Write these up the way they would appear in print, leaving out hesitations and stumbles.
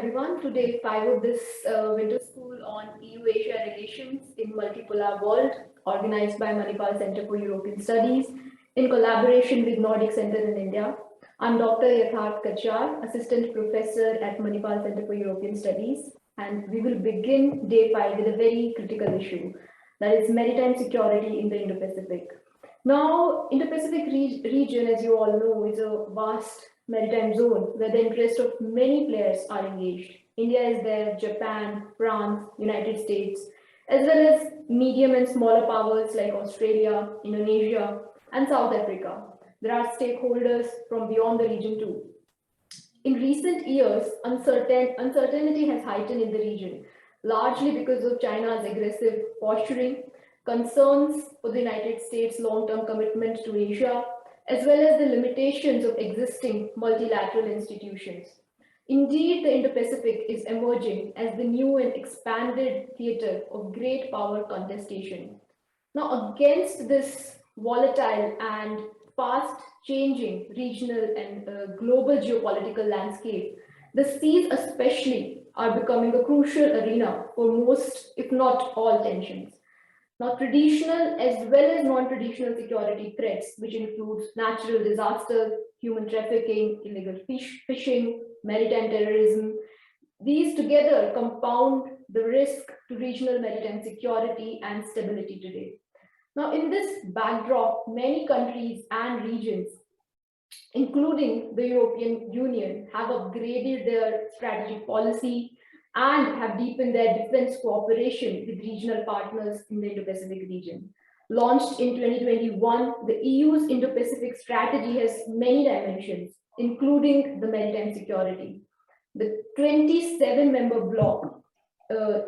everyone to day 5 of this winter school on EU-Asia relations in multipolar world, organized by Manipal Center for European Studies in collaboration with Nordic Center in India. I'm Dr. Yatharth Kachiar, Assistant Professor at Manipal Center for European Studies, and we will begin day 5 with a very critical issue, that is maritime security in the Indo-Pacific. Now, Indo-Pacific region, as you all know, is a vast maritime zone where the interests of many players are engaged. India is there, Japan, France, United States, as well as medium and smaller powers like Australia, Indonesia, and South Africa. There are stakeholders from beyond the region too. In recent years, uncertainty has heightened in the region, largely because of China's aggressive posturing, concerns for the United States' long-term commitment to Asia, as well as the limitations of existing multilateral institutions. Indeed, the Indo-Pacific is emerging as the new and expanded theater of great power contestation. Now, against this volatile and fast-changing regional and global geopolitical landscape, the seas especially are becoming a crucial arena for most, if not all, tensions. Now, traditional as well as non-traditional security threats, which includes natural disasters, human trafficking, illegal fishing, maritime terrorism, these together compound the risk to regional maritime security and stability today. Now, in this backdrop, many countries and regions, including the European Union, have upgraded their strategic policy and have deepened their defense cooperation with regional partners in the Indo-Pacific region. Launched in 2021, the EU's Indo-Pacific strategy has many dimensions, including the maritime security. The 27-member bloc,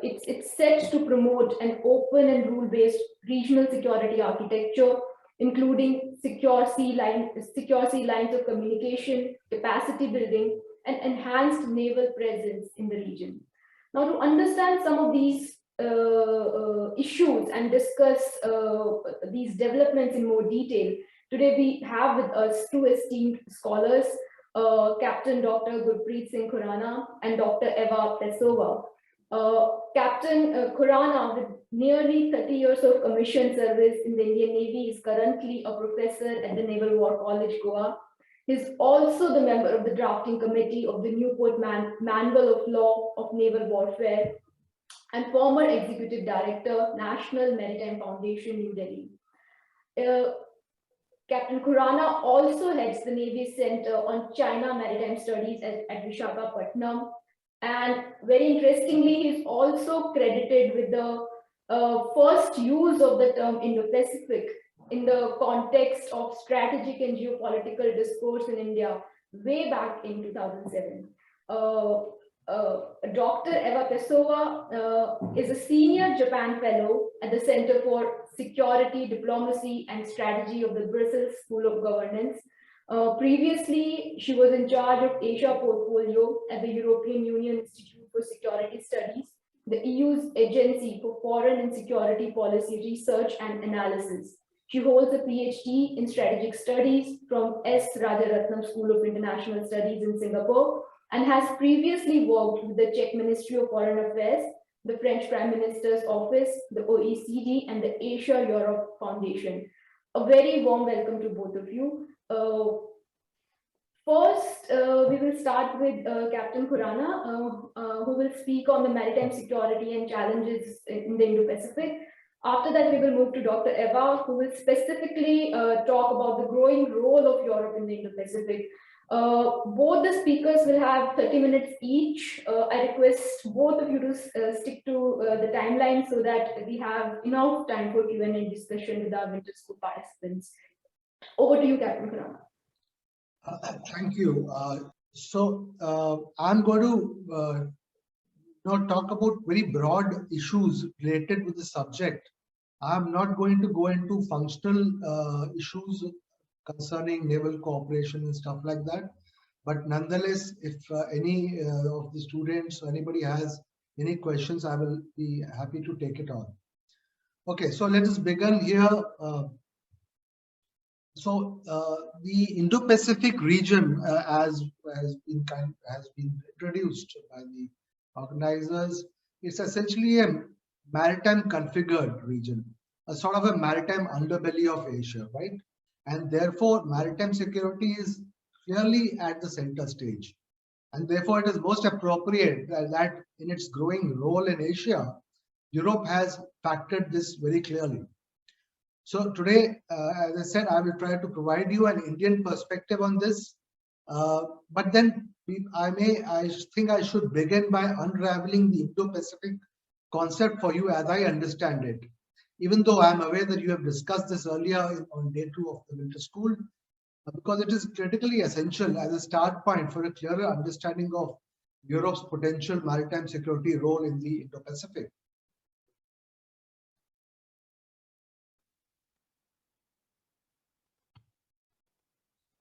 it's set to promote an open and rule-based regional security architecture, including secure sea lines of communication, capacity building, and enhanced naval presence in the region. Now, to understand some of these issues and discuss these developments in more detail, today we have with us two esteemed scholars, Captain Dr. Gurpreet Singh Khurana and Dr. Eva Pejsova. Captain Khurana, with nearly 30 years of commissioned service in the Indian Navy, is currently a professor at the Naval War College, Goa. He is also the member of the drafting committee of the Newport Manual of Law of Naval Warfare and former executive director, National Maritime Foundation, New Delhi. Captain Khurana also heads the Navy Center on China Maritime Studies at Visakhapatnam. And very interestingly, he is also credited with the first use of the term Indo-Pacific in the context of strategic and geopolitical discourse in India way back in 2007. Dr. Eva Pejsova is a senior Japan fellow at the Center for Security, Diplomacy and Strategy of the Brussels School of Governance. Previously, she was in charge of Asia portfolio at the European Union Institute for Security Studies, the EU's Agency for Foreign and Security Policy Research and Analysis. She holds a PhD in Strategic Studies from S. Rajaratnam School of International Studies in Singapore and has previously worked with the Czech Ministry of Foreign Affairs, the French Prime Minister's Office, the OECD, and the Asia-Europe Foundation. A very warm welcome to both of you. First, we will start with Captain Khurana, who will speak on the maritime security and challenges in the Indo-Pacific. After that, we will move to Dr. Eva, who will specifically talk about the growing role of Europe in the Indo-Pacific. Both the speakers will have 30 minutes each. I request both of you to stick to the timeline so that we have enough time for Q&A discussion with our winter school participants. Over to you, Captain Khurana. Thank you. I'm going to now talk about very broad issues related with the subject. I'm not going to go into functional issues concerning naval cooperation and stuff like that. But nonetheless, if any of the students or anybody has any questions, I will be happy to take it on. Okay, so let us begin here. So the Indo-Pacific region, as has been introduced by the organizers, it's essentially a maritime configured region, a sort of a maritime underbelly of Asia, right? And therefore, maritime security is clearly at the center stage. And therefore, it is most appropriate that in its growing role in Asia, Europe has factored this very clearly. So today, as I said, I will try to provide you an Indian perspective on this. But then I think I should begin by unraveling the Indo-Pacific concept for you as I understand it. Even though I'm aware that you have discussed this earlier on day 2 of the winter school, because it is critically essential as a start point for a clearer understanding of Europe's potential maritime security role in the Indo-Pacific.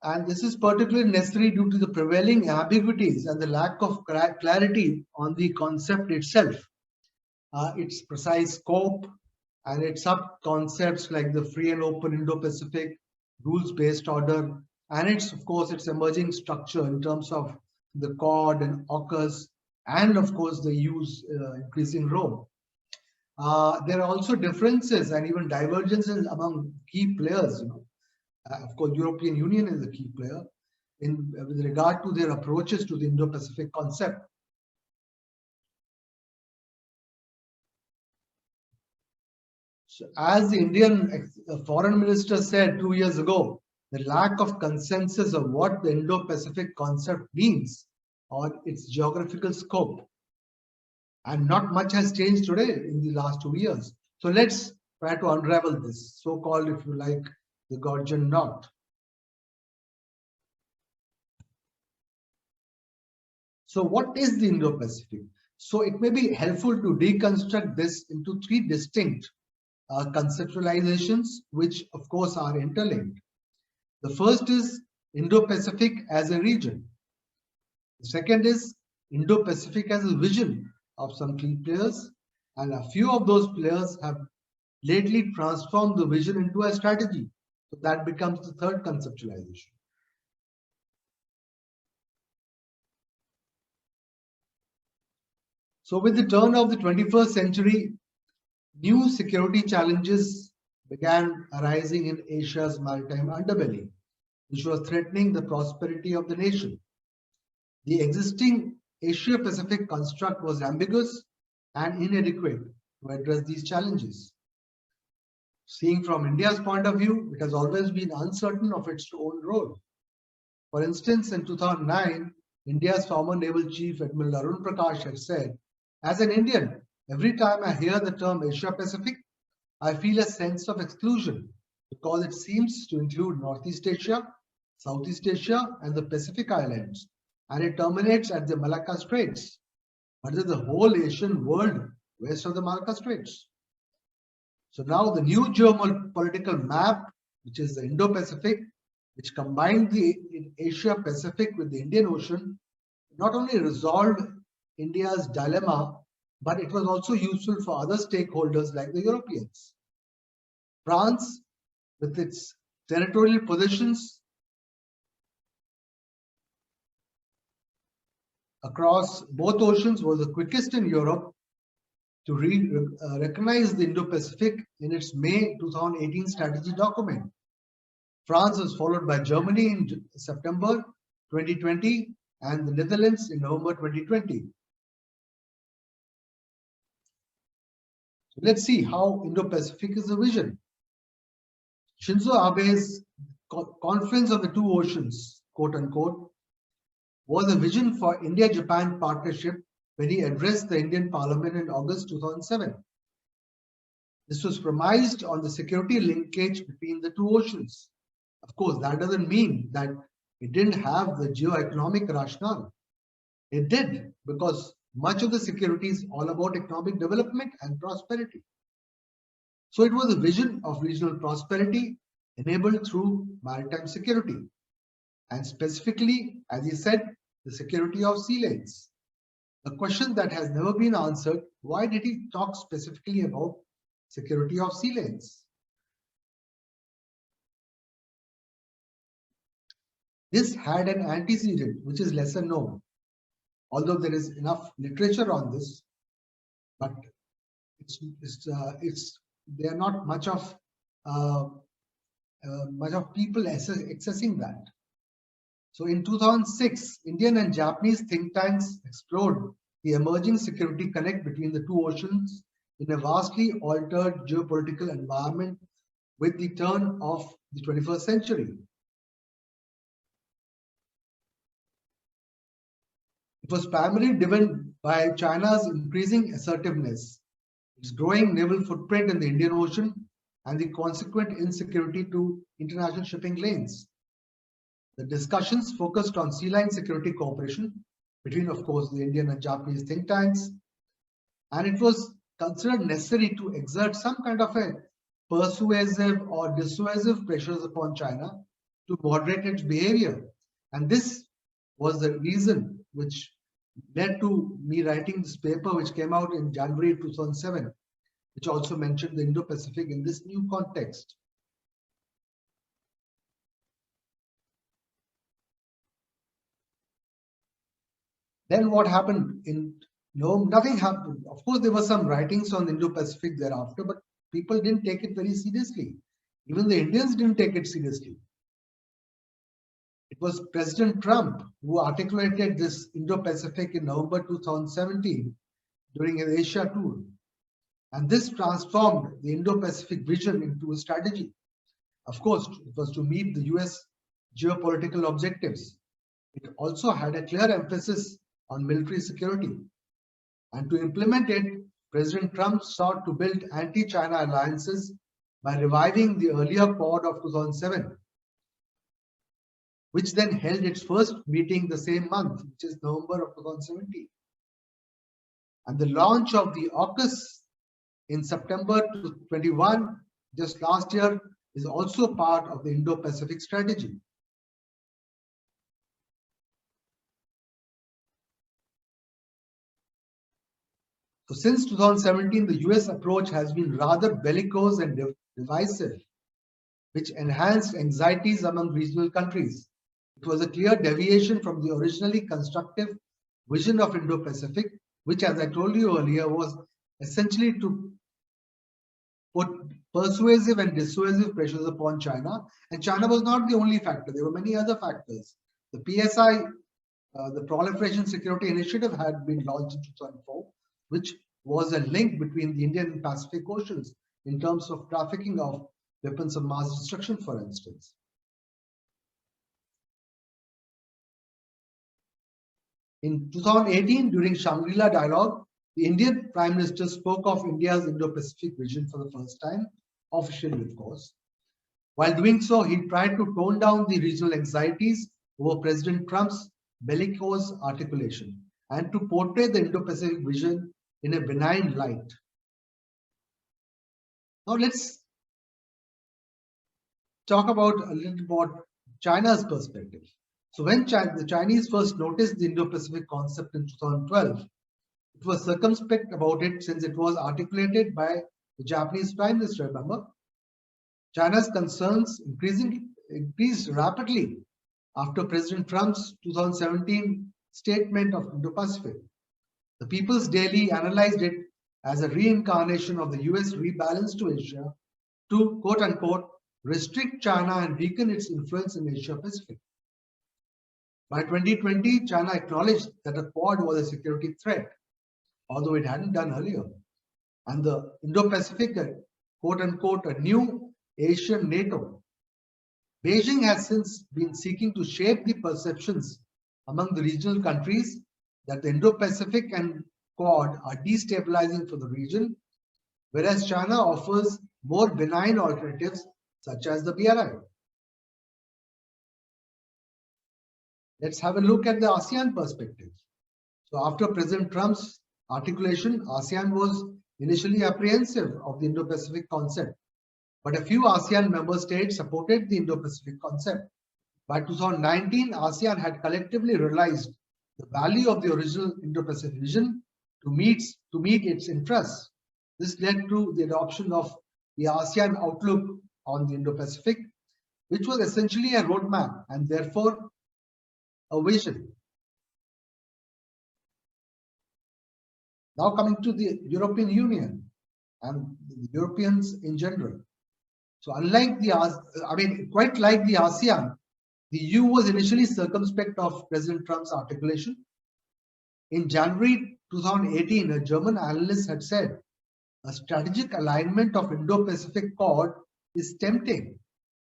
And this is particularly necessary due to the prevailing ambiguities and the lack of clarity on the concept itself, its precise scope, and its sub-concepts like the free and open Indo-Pacific, rules-based order, and its, of course, its emerging structure in terms of the Quad and AUKUS, and of course the EU's increasing role. There are also differences and even divergences among key players. Of course, European Union is a key player with regard to their approaches to the Indo-Pacific concept. So as the Indian foreign minister said 2 years ago, the lack of consensus of what the Indo-Pacific concept means or its geographical scope. And not much has changed today in the last 2 years. So let's try to unravel this, so-called, if you like, the Gordian knot. So what is the Indo-Pacific? So it may be helpful to deconstruct this into 3 distinct conceptualizations, which of course are interlinked. The first is Indo-Pacific as a region. The second is Indo-Pacific as a vision of some key players, and a few of those players have lately transformed the vision into a strategy. So that becomes the third conceptualization. So with the turn of the 21st century, new security challenges began arising in Asia's maritime underbelly, which was threatening the prosperity of the nation. The existing Asia-Pacific construct was ambiguous and inadequate to address these challenges. Seeing from India's point of view, it has always been uncertain of its own role. For instance, in 2009, India's former Naval Chief Admiral Arun Prakash had said, "As an Indian, every time I hear the term Asia-Pacific, I feel a sense of exclusion because it seems to include Northeast Asia, Southeast Asia, and the Pacific Islands, and it terminates at the Malacca Straits. But it is the whole Asian world west of the Malacca Straits." So now the new geopolitical map, which is the Indo-Pacific, which combined the Asia-Pacific with the Indian Ocean, not only resolved India's dilemma, but it was also useful for other stakeholders like the Europeans. France, with its territorial positions across both oceans, was the quickest in Europe to recognize the Indo-Pacific in its May 2018 strategy document. France was followed by Germany in September 2020 and the Netherlands in November 2020. So let's see how Indo-Pacific is a vision. Shinzo Abe's Conference of the Two Oceans, quote unquote, was a vision for India-Japan partnership when he addressed the Indian Parliament in August 2007. This was premised on the security linkage between the two oceans. Of course, that doesn't mean that it didn't have the geo-economic rationale. It did, because much of the security is all about economic development and prosperity. So it was a vision of regional prosperity enabled through maritime security, and specifically, as he said, the security of sea lanes. A question that has never been answered: why did he talk specifically about security of sea lanes? This had an antecedent, which is lesser known, although there is enough literature on this, but there are not much of people accessing that. So in 2006, Indian and Japanese think tanks explored the emerging security connect between the two oceans in a vastly altered geopolitical environment with the turn of the 21st century. It was primarily driven by China's increasing assertiveness, its growing naval footprint in the Indian Ocean, and the consequent insecurity to international shipping lanes. The discussions focused on sea line security cooperation between, of course, the Indian and Japanese think tanks, and it was considered necessary to exert some kind of a persuasive or dissuasive pressures upon China to moderate its behavior. And this was the reason which led to me writing this paper, which came out in January 2007, which also mentioned the Indo-Pacific in this new context. Then what happened? Nothing happened. Of course, there were some writings on Indo-Pacific thereafter, but people didn't take it very seriously. Even the Indians didn't take it seriously. It was President Trump who articulated this Indo-Pacific in November 2017 during an Asia tour. And this transformed the Indo-Pacific vision into a strategy. Of course, it was to meet the US geopolitical objectives. It also had a clear emphasis on military security. And to implement it, President Trump sought to build anti-China alliances by reviving the earlier Quad of 2007, which then held its first meeting the same month, which is November of 2017. And the launch of the AUKUS in September 2021, just last year, is also part of the Indo-Pacific strategy. So since 2017, the US approach has been rather bellicose and divisive, which enhanced anxieties among regional countries. It was a clear deviation from the originally constructive vision of Indo-Pacific, which, as I told you earlier, was essentially to put persuasive and dissuasive pressures upon China. And China was not the only factor. There were many other factors. The PSI, the Proliferation Security Initiative, had been launched in 2004, which was a link between the Indian and Pacific Oceans in terms of trafficking of weapons of mass destruction, for instance. In 2018, during Shangri-La Dialogue, the Indian Prime Minister spoke of India's Indo-Pacific vision for the first time, officially, of course. While doing so, he tried to tone down the regional anxieties over President Trump's bellicose articulation and to portray the Indo-Pacific vision in a benign light. Now let's talk about a little about China's perspective. So when the Chinese first noticed the Indo-Pacific concept in 2012, it was circumspect about it since it was articulated by the Japanese Prime Minister, remember? China's concerns increased rapidly after President Trump's 2017 statement of Indo-Pacific. The People's Daily analyzed it as a reincarnation of the US rebalance to Asia to, quote-unquote, restrict China and weaken its influence in Asia-Pacific. By 2020, China acknowledged that the Quad was a security threat, although it hadn't done earlier. And the Indo-Pacific, quote-unquote, a new Asian NATO. Beijing has since been seeking to shape the perceptions among the regional countries that the Indo-Pacific and Quad are destabilizing for the region, whereas China offers more benign alternatives such as the BRI. Let's have a look at the ASEAN perspective. So after President Trump's articulation, ASEAN was initially apprehensive of the Indo-Pacific concept, but a few ASEAN member states supported the Indo-Pacific concept. By 2019, ASEAN had collectively realized the value of the original Indo-Pacific vision to meet its interests. This led to the adoption of the ASEAN Outlook on the Indo-Pacific, which was essentially a roadmap and therefore a vision. Now coming to the European Union and the Europeans in general. So unlike quite like the ASEAN, the EU was initially circumspect of President Trump's articulation. In January 2018, a German analyst had said, a strategic alignment of Indo-Pacific Quad is tempting,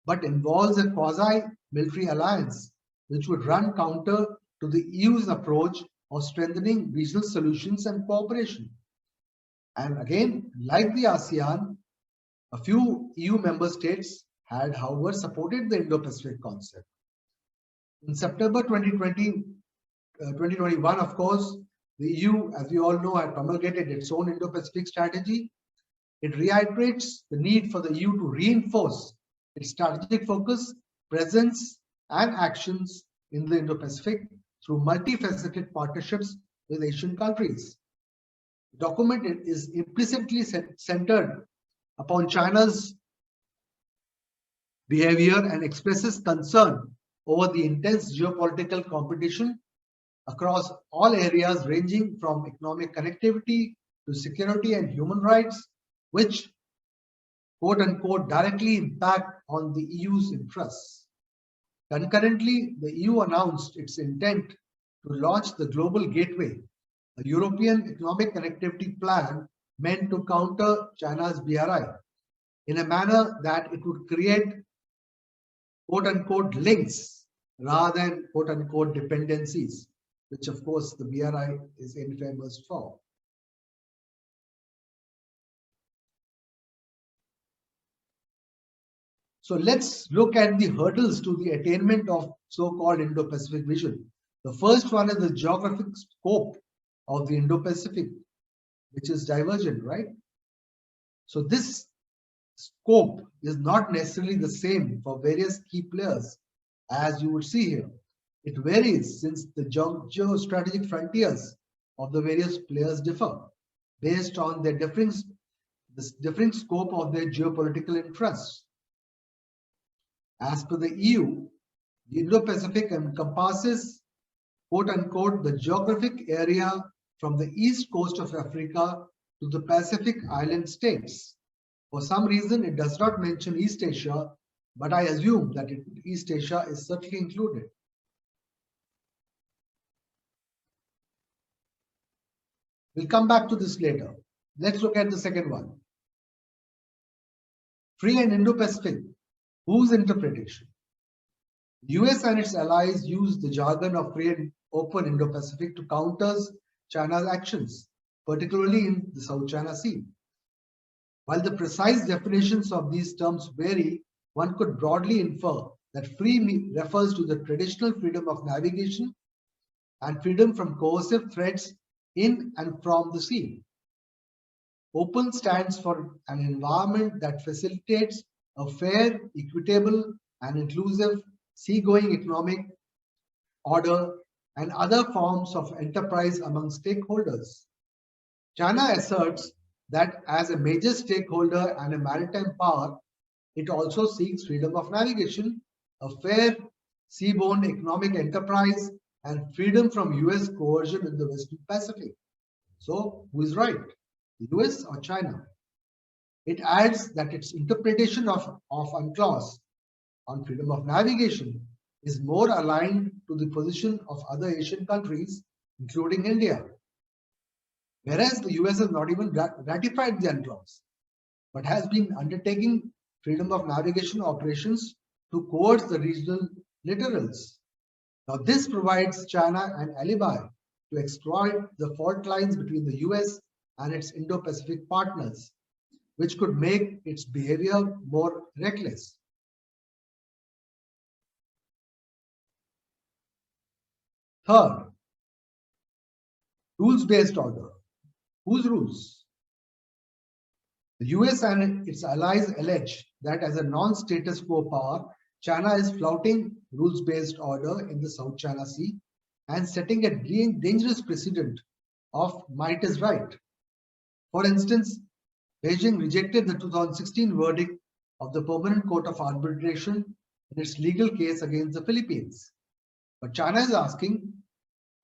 but involves a quasi-military alliance, which would run counter to the EU's approach of strengthening regional solutions and cooperation. And again, like the ASEAN, a few EU member states had, however, supported the Indo-Pacific concept. In September 2021, of course, the EU, as we all know, had promulgated its own Indo-Pacific strategy. It reiterates the need for the EU to reinforce its strategic focus, presence, and actions in the Indo-Pacific through multifaceted partnerships with Asian countries. The document is implicitly centered upon China's behavior and expresses concern over the intense geopolitical competition across all areas ranging from economic connectivity to security and human rights, which quote unquote directly impact on the EU's interests. Concurrently, the EU announced its intent to launch the Global Gateway, a European economic connectivity plan meant to counter China's BRI in a manner that it would create quote unquote links rather than quote unquote dependencies, which of course the BRI is infamous for. So let's look at the hurdles to the attainment of so-called Indo-Pacific vision. The first one is the geographic scope of the Indo-Pacific, which is divergent, right? So this scope is not necessarily the same for various key players, as you would see here. It varies since the geostrategic frontiers of the various players differ based on their differing scope of their geopolitical interests. As per the EU, the Indo-Pacific encompasses quote unquote the geographic area from the east coast of Africa to the Pacific island states. For some reason, it does not mention East Asia, but I assume that East Asia is certainly included. We'll come back to this later. Let's look at the second one. Free and Indo-Pacific, whose interpretation? The US and its allies use the jargon of free and open Indo-Pacific to counter China's actions, particularly in the South China Sea. While the precise definitions of these terms vary, one could broadly infer that free refers to the traditional freedom of navigation and freedom from coercive threats in and from the sea. Open stands for an environment that facilitates a fair, equitable, and inclusive seagoing economic order and other forms of enterprise among stakeholders. China asserts that as a major stakeholder and a maritime power, it also seeks freedom of navigation, a fair seaborne economic enterprise, and freedom from US coercion in the Western Pacific. So, who is right, the US or China? It adds that its interpretation of UNCLOS on freedom of navigation is more aligned to the position of other Asian countries, including India. Whereas the US has not even ratified the UNCLOS, but has been undertaking freedom of navigation operations to coerce the regional littorals. Now, this provides China an alibi to exploit the fault lines between the US and its Indo-Pacific partners, which could make its behavior more reckless. Third, rules-based order. Whose rules? The US and its allies allege that as a non-status quo power, China is flouting rules-based order in the South China Sea and setting a dangerous precedent of might is right. For instance, Beijing rejected the 2016 verdict of the Permanent Court of Arbitration in its legal case against the Philippines. But China is asking,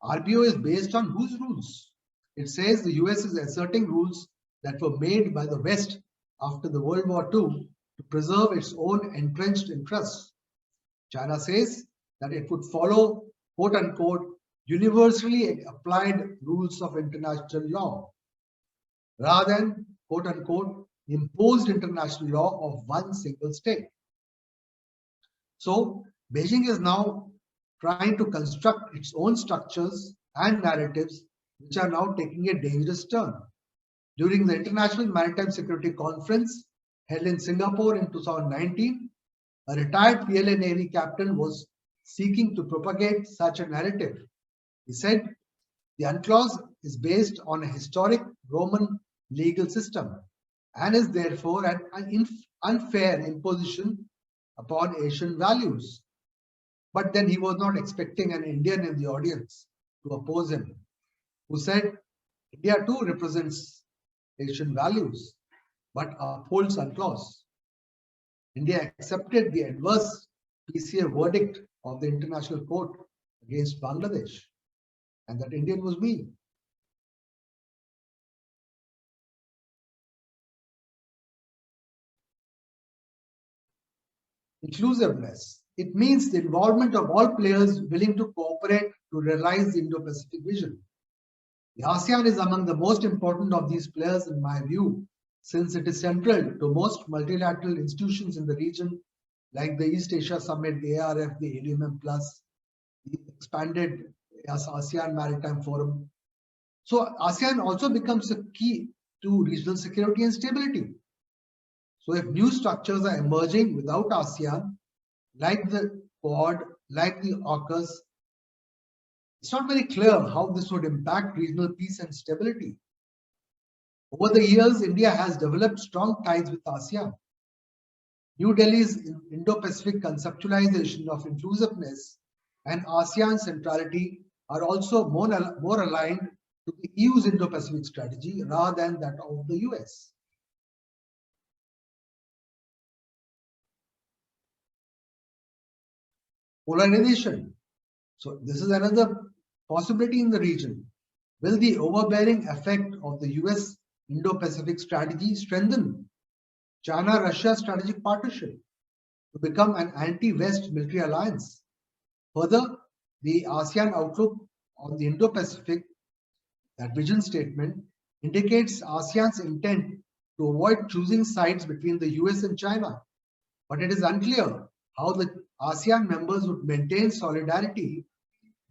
RBO is based on whose rules? It says the US is asserting rules that were made by the West after the World War II to preserve its own entrenched interests. China says that it would follow, quote unquote, universally applied rules of international law, rather than, quote unquote, imposed international law of one single state. So, Beijing is now trying to construct its own structures and narratives, which are now taking a dangerous turn. During the International Maritime Security Conference held in Singapore in 2019, a retired PLA Navy captain was seeking to propagate such a narrative. He said, the UNCLOS is based on a historic Roman legal system and is therefore an unfair imposition upon Asian values. But then he was not expecting an Indian in the audience to oppose him, who said, India too represents Asian values, but upholds UNCLOS. India accepted the adverse PCA verdict of the International Court against Bangladesh, and that Indian was me. Inclusiveness. It means the involvement of all players willing to cooperate to realize the Indo-Pacific vision. The ASEAN is among the most important of these players in my view, since it is central to most multilateral institutions in the region, like the East Asia Summit, the ARF, the ADMM+, the expanded ASEAN Maritime Forum. So ASEAN also becomes a key to regional security and stability. So if new structures are emerging without ASEAN, like the Quad, like the ORCAS, it's not very clear how this would impact regional peace and stability. Over the years, India has developed strong ties with ASEAN. New Delhi's Indo-Pacific conceptualization of inclusiveness and ASEAN centrality are also more aligned to the EU's Indo-Pacific strategy rather than that of the US. Polarization. So this is another possibility in the region. Will the overbearing effect of the US Indo-Pacific strategy strengthen China-Russia strategic partnership to become an anti-West military alliance? Further, the ASEAN outlook on the Indo-Pacific, that vision statement, indicates ASEAN's intent to avoid choosing sides between the US and China. But it is unclear how the ASEAN members would maintain solidarity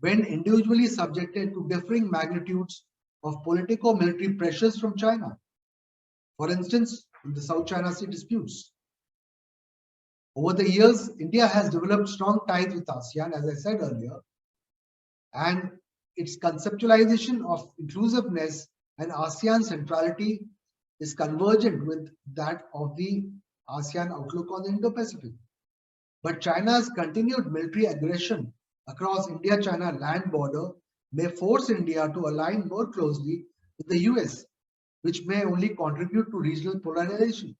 when individually subjected to differing magnitudes of politico-military pressures from China. For instance, in the South China Sea disputes. Over the years, India has developed strong ties with ASEAN, as I said earlier, and its conceptualization of inclusiveness and ASEAN centrality is convergent with that of the ASEAN outlook on the Indo-Pacific. But China's continued military aggression across India-China land border may force India to align more closely with the US, which may only contribute to regional polarization.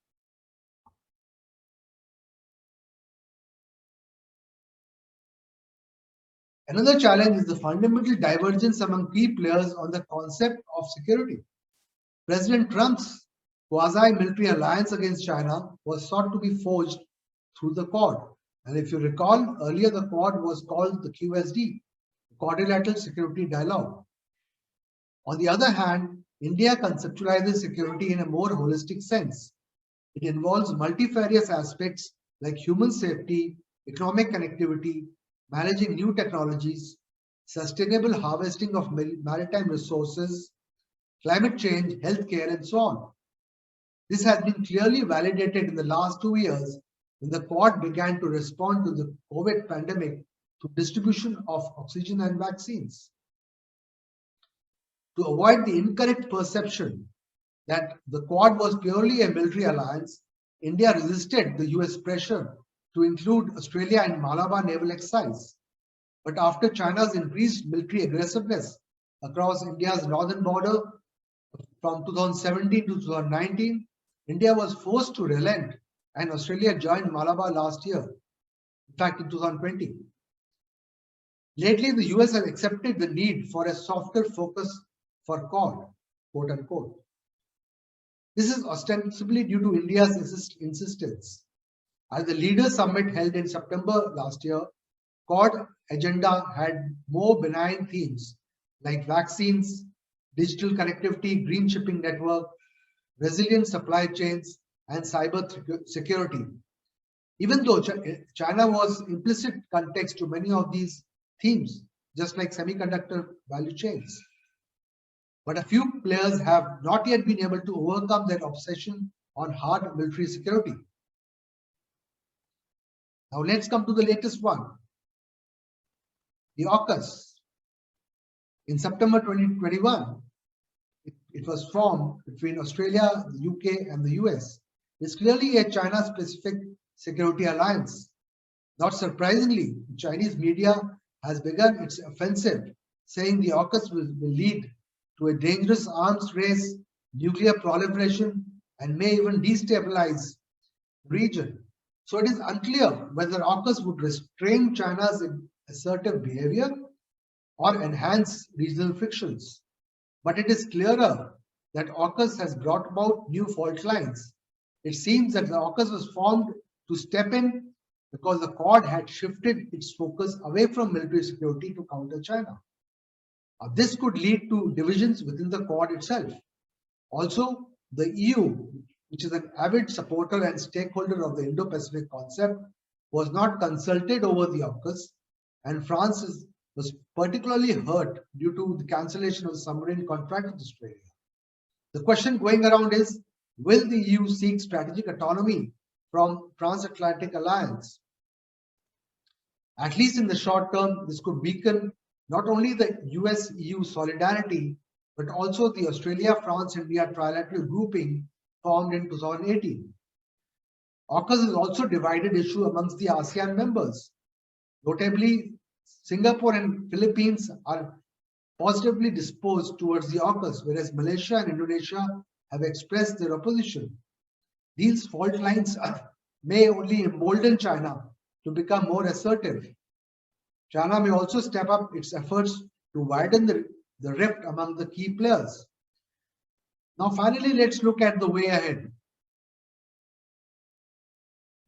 Another challenge is the fundamental divergence among key players on the concept of security. President Trump's quasi-military alliance against China was sought to be forged through the Quad. And if you recall, earlier the Quad was called the QSD, Quadrilateral Security Dialogue. On the other hand, India conceptualizes security in a more holistic sense. It involves multifarious aspects like human safety, economic connectivity, managing new technologies, sustainable harvesting of maritime resources, climate change, healthcare, and so on. This has been clearly validated in the last 2 years when the Quad began to respond to the COVID pandemic through distribution of oxygen and vaccines. To avoid the incorrect perception that the Quad was purely a military alliance, India resisted the US pressure to include Australia in Malabar naval exercise. But after China's increased military aggressiveness across India's northern border from 2017 to 2019, India was forced to relent and Australia joined Malabar last year, in fact in 2020. Lately, the US has accepted the need for a softer focus for Quad, quote unquote. This is ostensibly due to India's insistence. At the Leaders Summit held in September last year, Quad agenda had more benign themes like vaccines, digital connectivity, green shipping network, resilient supply chains, and cyber security. Even though China was implicit context to many of these themes, just like semiconductor value chains. But a few players have not yet been able to overcome their obsession on hard military security. Now let's come to the latest one, the AUKUS. In September 2021, it was formed between Australia, the UK, and the US. It's clearly a China-specific security alliance. Not surprisingly, the Chinese media has begun its offensive, saying the AUKUS will lead to a dangerous arms race, nuclear proliferation, and may even destabilize the region. So it is unclear whether AUKUS would restrain China's assertive behavior or enhance regional frictions. But it is clearer that AUKUS has brought about new fault lines. It seems that the AUKUS was formed to step in because the Quad had shifted its focus away from military security to counter China. This could lead to divisions within the Quad itself. Also, the EU, which is an avid supporter and stakeholder of the Indo-Pacific concept, was not consulted over the AUKUS, and France was particularly hurt due to the cancellation of the submarine contract with Australia. The question going around is, will the EU seek strategic autonomy from transatlantic alliance? At least in the short term, this could weaken not only the US-EU solidarity, but also the Australia-France-India trilateral grouping formed in 2018. AUKUS is also a divided issue amongst the ASEAN members. Notably, Singapore and Philippines are positively disposed towards the AUKUS, whereas Malaysia and Indonesia have expressed their opposition. These fault lines may only embolden China to become more assertive. China may also step up its efforts to widen the rift among the key players. Now, finally, let's look at the way ahead.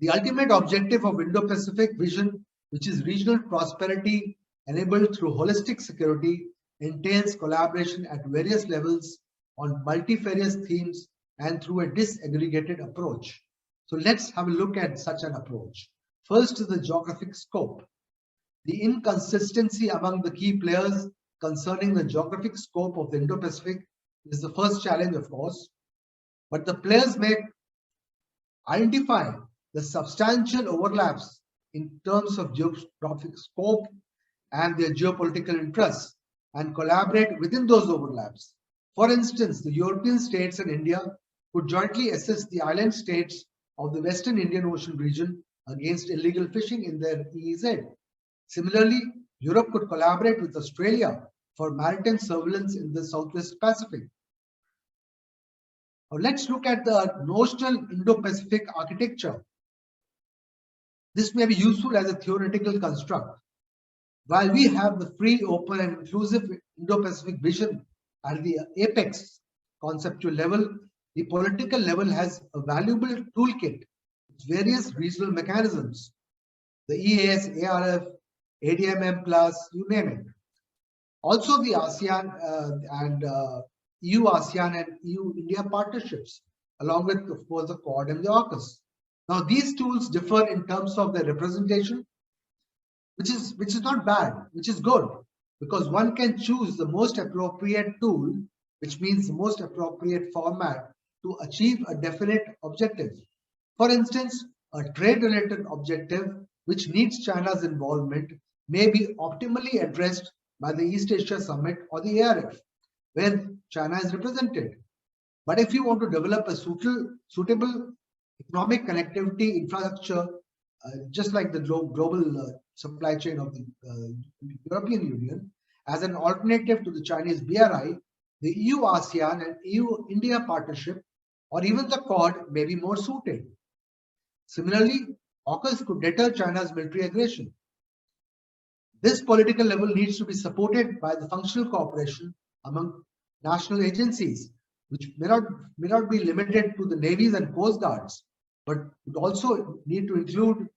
The ultimate objective of Indo-Pacific Vision, which is regional prosperity enabled through holistic security, entails collaboration at various levels on multifarious themes and through a disaggregated approach. So let's have a look at such an approach. First is the geographic scope. The inconsistency among the key players concerning the geographic scope of the Indo-Pacific is the first challenge, of course, but the players may identify the substantial overlaps in terms of geographic scope and their geopolitical interests and collaborate within those overlaps. For instance, the European states and India could jointly assist the island states of the Western Indian Ocean region against illegal fishing in their EEZ. Similarly, Europe could collaborate with Australia for maritime surveillance in the Southwest Pacific. Now let's look at the notional Indo-Pacific architecture. This may be useful as a theoretical construct. While we have the free, open, and inclusive Indo-Pacific vision at the apex conceptual level, the political level has a valuable toolkit with various regional mechanisms. The EAS, ARF, ADMM+, you name it. Also the ASEAN and EU-ASEAN and EU-India partnerships, along with, of course, the Quad and the AUKUS. Now, these tools differ in terms of their representation, which is not bad, which is good, because one can choose the most appropriate tool, which means the most appropriate format to achieve a definite objective. For instance, a trade-related objective which needs China's involvement may be optimally addressed by the East Asia Summit or the ARF, where China is represented. But if you want to develop a suitable economic connectivity infrastructure, just like the global supply chain of the European Union, as an alternative to the Chinese BRI, the EU-ASEAN and EU-India partnership, or even the Quad, may be more suited. Similarly, AUKUS could deter China's military aggression. This political level needs to be supported by the functional cooperation among national agencies, which may not be limited to the navies and coast guards, but would also need to include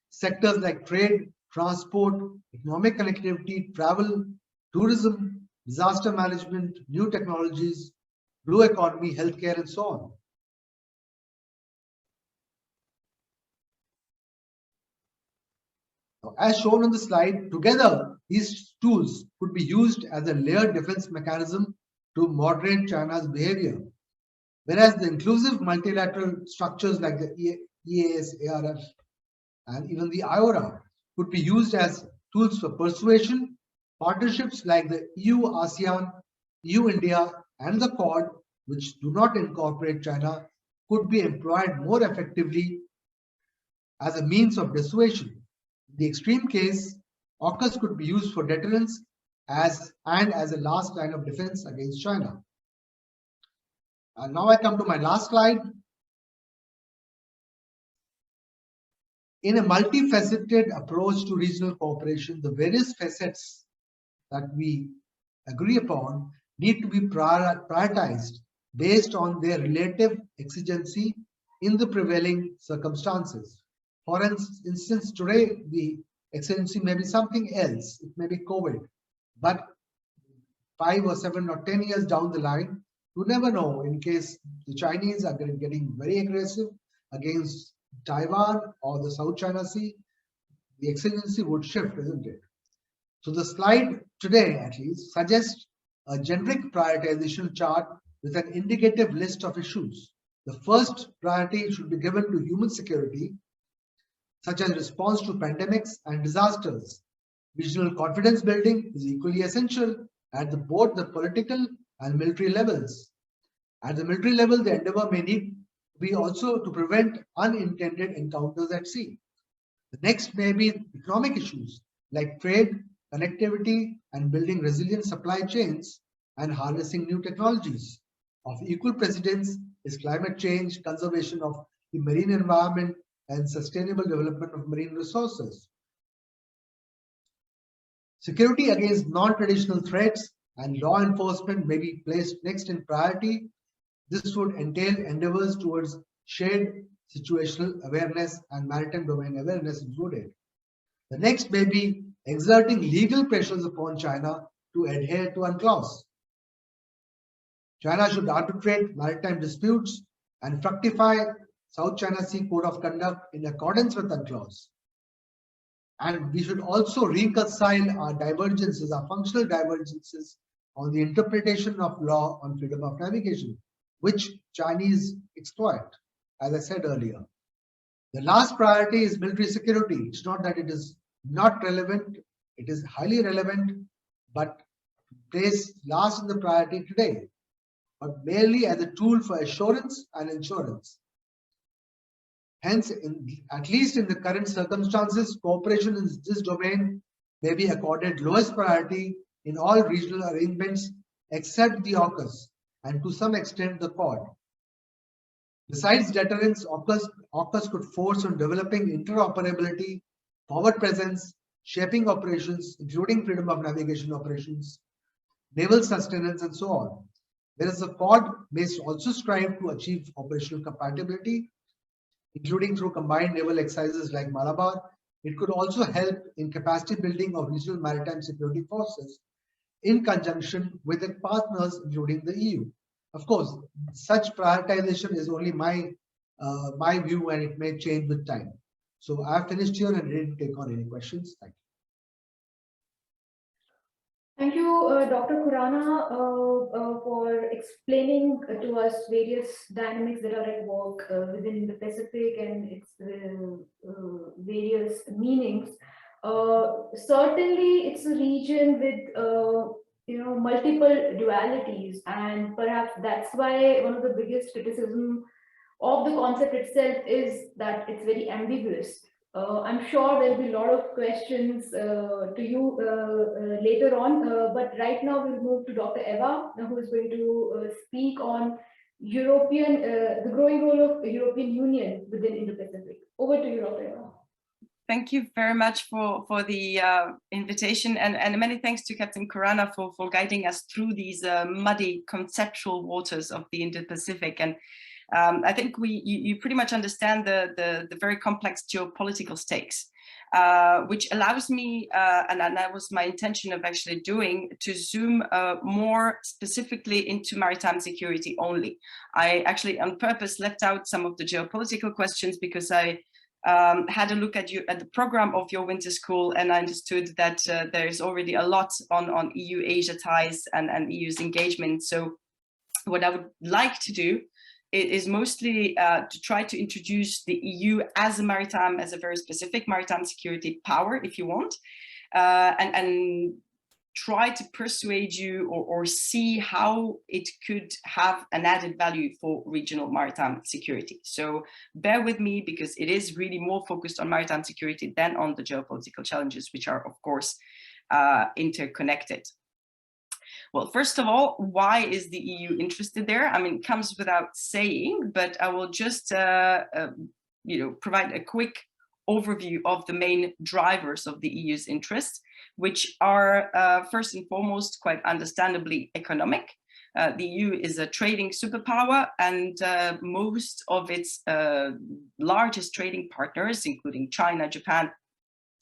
sectors like trade, transport, economic connectivity, travel, tourism, disaster management, new technologies, blue economy, healthcare, and so on. As shown on the slide, together, these tools could be used as a layered defense mechanism to moderate China's behavior. Whereas the inclusive multilateral structures like the EAS, ARF, and even the IORA could be used as tools for persuasion. Partnerships like the EU-ASEAN, EU-India, and the Quad, which do not incorporate China, could be employed more effectively as a means of dissuasion. In the extreme case, AUKUS could be used for deterrence as a last line of defense against China. And now I come to my last slide. In a multifaceted approach to regional cooperation, the various facets that we agree upon need to be prioritized based on their relative exigency in the prevailing circumstances. For instance, today the exigency may be something else. It may be COVID, but 5 or 7 or 10 years down the line, you never know. In case the Chinese are getting very aggressive against Taiwan or the South China Sea, the exigency would shift, isn't it? So the slide today, at least, suggests a generic prioritization chart with an indicative list of issues. The first priority should be given to human security, such as response to pandemics and disasters. Regional confidence building is equally essential at both the political and military levels. At the military level, the endeavor may need to be also to prevent unintended encounters at sea. The next may be economic issues like trade, connectivity, and building resilient supply chains and harnessing new technologies. Of equal precedence is climate change, conservation of the marine environment, and sustainable development of marine resources. Security against non-traditional threats and law enforcement may be placed next in priority. This would entail endeavors towards shared situational awareness and maritime domain awareness included. The next may be exerting legal pressures upon China to adhere to UNCLOS. China should arbitrate maritime disputes and fructify South China Sea Code of Conduct in accordance with UNCLOS. And we should also reconcile our divergences, our functional divergences on the interpretation of law on freedom of navigation, which Chinese exploit, as I said earlier. The last priority is military security. It's not that it is not relevant, it is highly relevant, but placed last in the priority today, but merely as a tool for assurance and insurance. Hence, at least in the current circumstances, cooperation in this domain may be accorded lowest priority in all regional arrangements except the AUKUS and to some extent the Quad. Besides deterrence, AUKUS could force on developing interoperability, forward presence, shaping operations, including freedom of navigation operations, naval sustenance, and so on. Whereas the Quad may also strive to achieve operational compatibility, including through combined naval exercises like Malabar. It could also help in capacity building of regional maritime security forces in conjunction with its partners, including the EU. Of course, such prioritization is only my view, and it may change with time. So I've finished here and ready to take on any questions. Thank you. Thank you, Dr. Khurana, for explaining to us various dynamics that are at work within the Pacific and its various meanings. Certainly, it's a region with multiple dualities, and perhaps that's why one of the biggest criticism of the concept itself is that it's very ambiguous. I'm sure there'll be a lot of questions to you later on, but right now we'll move to Dr. Eva, who is going to speak on the growing role of European Union within Indo-Pacific. Over to you, Dr. Eva. Thank you very much for the invitation, and many thanks to Captain Khurana for guiding us through these muddy conceptual waters of the Indo-Pacific. And I think you pretty much understand the very complex geopolitical stakes, which allows me, and that was my intention of actually doing, to zoom more specifically into maritime security only. I actually on purpose left out some of the geopolitical questions because I had a look at the program of your winter school, and I understood that there is already a lot on EU-Asia ties and EU's engagement. So what I would like to do is mostly to try to introduce the EU as a very specific maritime security power, if you want, and try to persuade you or see how it could have an added value for regional maritime security. So bear with me, because it is really more focused on maritime security than on the geopolitical challenges, which are, of course, interconnected. Well, first of all, why is the EU interested there? I mean, it comes without saying, but I will just provide a quick overview of the main drivers of the EU's interest, which are first and foremost quite understandably economic. The EU is a trading superpower, and most of its largest trading partners, including China, Japan,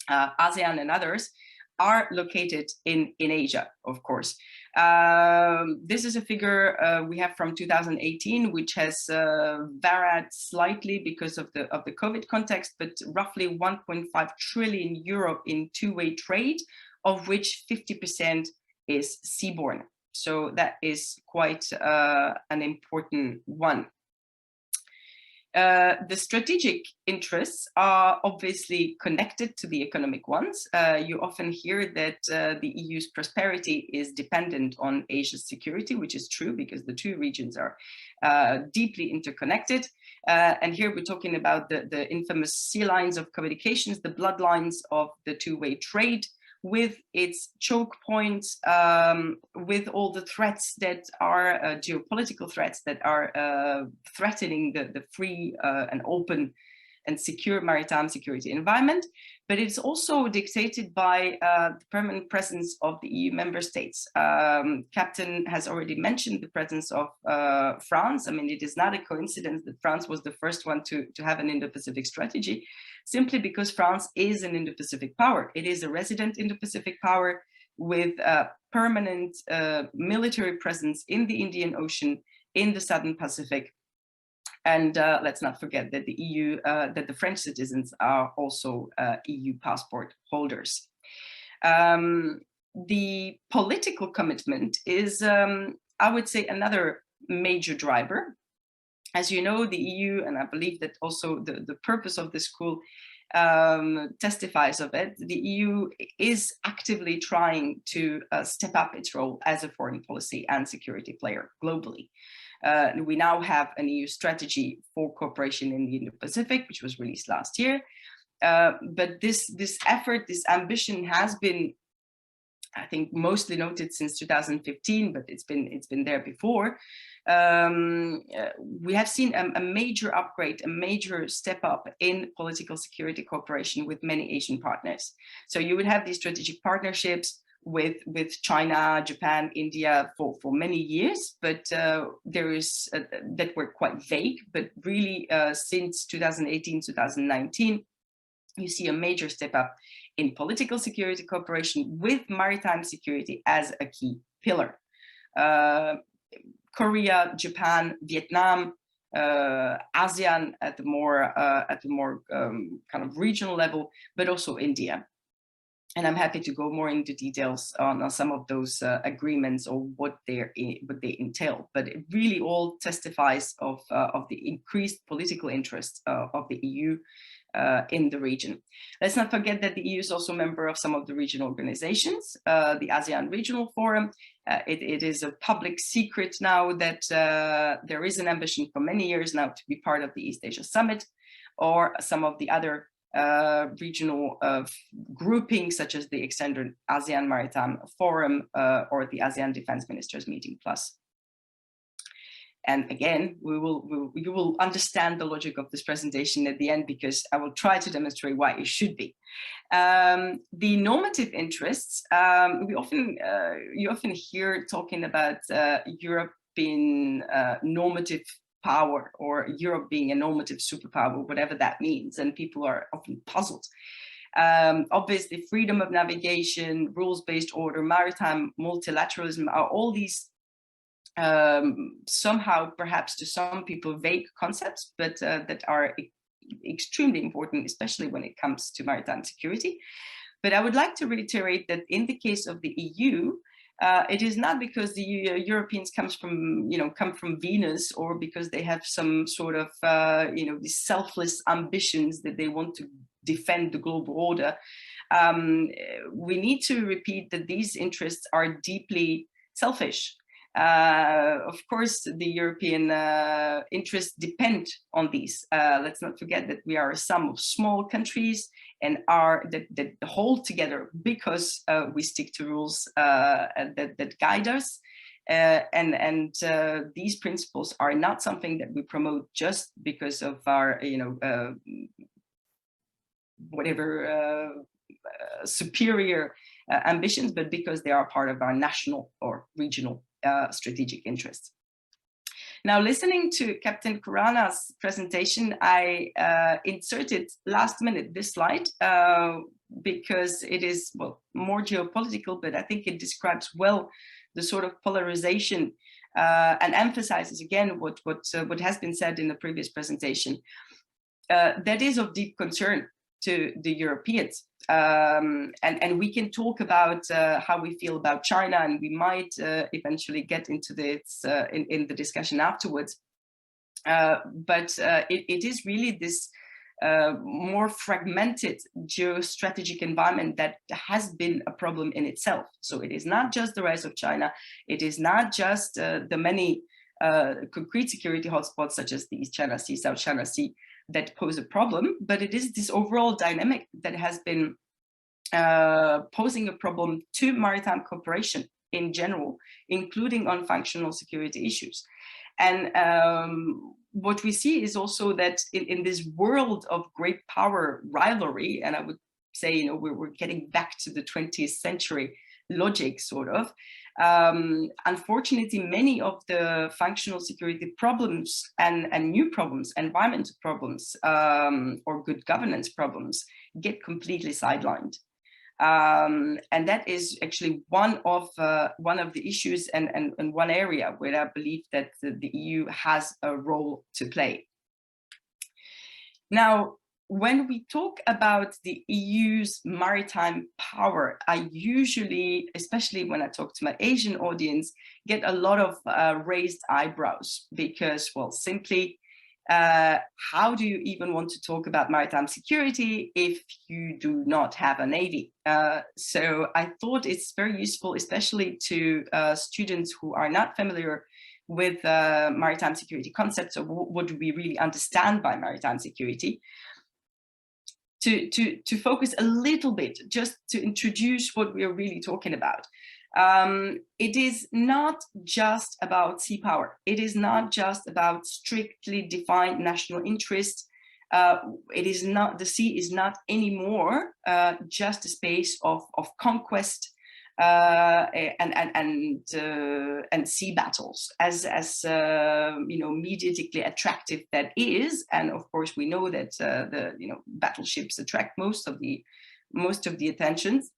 ASEAN and others, are located in Asia, of course. This is a figure we have from 2018, which has varied slightly because of the COVID context, but roughly 1.5 trillion euro in two-way trade, of which 50% is seaborne. So that is quite an important one. The strategic interests are obviously connected to the economic ones. You often hear that the EU's prosperity is dependent on Asia's security, which is true because the two regions are deeply interconnected. And here we're talking about the infamous sea lines of communications, the bloodlines of the two-way trade, with its choke points, with all the threats that are geopolitical threats that are threatening the free and open and secure maritime security environment. But it's also dictated by the permanent presence of the EU member states. Captain has already mentioned the presence of France. I mean, it is not a coincidence that France was the first one to have an Indo-Pacific strategy, simply because France is an Indo-Pacific power. It is a resident Indo-Pacific power with a permanent military presence in the Indian Ocean, in the Southern Pacific. And let's not forget that the EU, that the French citizens are also EU passport holders. The political commitment is, I would say, another major driver. As you know, the EU, and I believe that also the purpose of this school testifies of it, the EU is actively trying to step up its role as a foreign policy and security player globally. We now have an EU strategy for cooperation in the Indo-Pacific, which was released last year. But this effort, this ambition has been, I think, mostly noted since 2015, but it's been there before. We have seen a major upgrade, a major step up in political security cooperation with many Asian partners. So you would have these strategic partnerships with China, Japan, India for many years, but there is that were quite vague. But really, since 2018, 2019, you see a major step up in political security cooperation with maritime security as a key pillar. Korea, Japan, Vietnam, ASEAN at the more kind of regional level, but also India. And I'm happy to go more into details on some of those agreements or what they entail. But it really all testifies of the increased political interest of the EU in the region. Let's not forget that the EU is also a member of some of the regional organizations, the ASEAN Regional Forum. It is a public secret now that there is an ambition for many years now to be part of the East Asia Summit, or some of the other regional groupings, such as the extended ASEAN Maritime Forum or the ASEAN Defense Ministers Meeting Plus. And again, you will understand the logic of this presentation at the end, because I will try to demonstrate why it should be. The normative interests, you often hear talking about Europe being normative power, or Europe being a normative superpower, whatever that means, and people are often puzzled. Obviously, freedom of navigation, rules-based order, maritime multilateralism are all these somehow, perhaps to some people, vague concepts, but that are extremely important, especially when it comes to maritime security. But I would like to reiterate that in the case of the EU, it is not because the Europeans come from Venus, or because they have some sort of these selfless ambitions that they want to defend the global order. We need to repeat that these interests are deeply selfish. Of course, the European interests depend on these. Let's not forget that we are a sum of small countries and that hold together because we stick to rules that guide us. And these principles are not something that we promote just because of our, superior ambitions, but because they are part of our national or regional strategic interests. Now, listening to Captain Khurana's presentation, I inserted last minute this slide because it is, well, more geopolitical, but I think it describes well the sort of polarization and emphasizes again what has been said in the previous presentation. That is of deep concern to the Europeans. And we can talk about how we feel about China, and we might eventually get into this in the discussion afterwards. But it is really this more fragmented geostrategic environment that has been a problem in itself. So it is not just the rise of China, it is not just the many concrete security hotspots such as the East China Sea, South China Sea, that pose a problem, but it is this overall dynamic that has been posing a problem to maritime cooperation in general, including on functional security issues. And what we see is also that in this world of great power rivalry, and I would say, we're getting back to the 20th century logic, sort of. Unfortunately, many of the functional security problems and new problems, environmental problems, or good governance problems, get completely sidelined. And that is actually one of the issues and one area where I believe that the EU has a role to play. Now, when we talk about the EU's maritime power, I usually, especially when I talk to my Asian audience, get a lot of raised eyebrows because, well, simply, how do you even want to talk about maritime security if you do not have a navy? So I thought it's very useful, especially to students who are not familiar with maritime security concepts, or what do we really understand by maritime security, to focus a little bit, just to introduce what we are really talking about. It is not just about sea power. It is not just about strictly defined national interest. It is not, the sea is not anymore just a space of conquest and sea battles, as mediatically attractive that is. And of course, we know that battleships attract most of the attentions.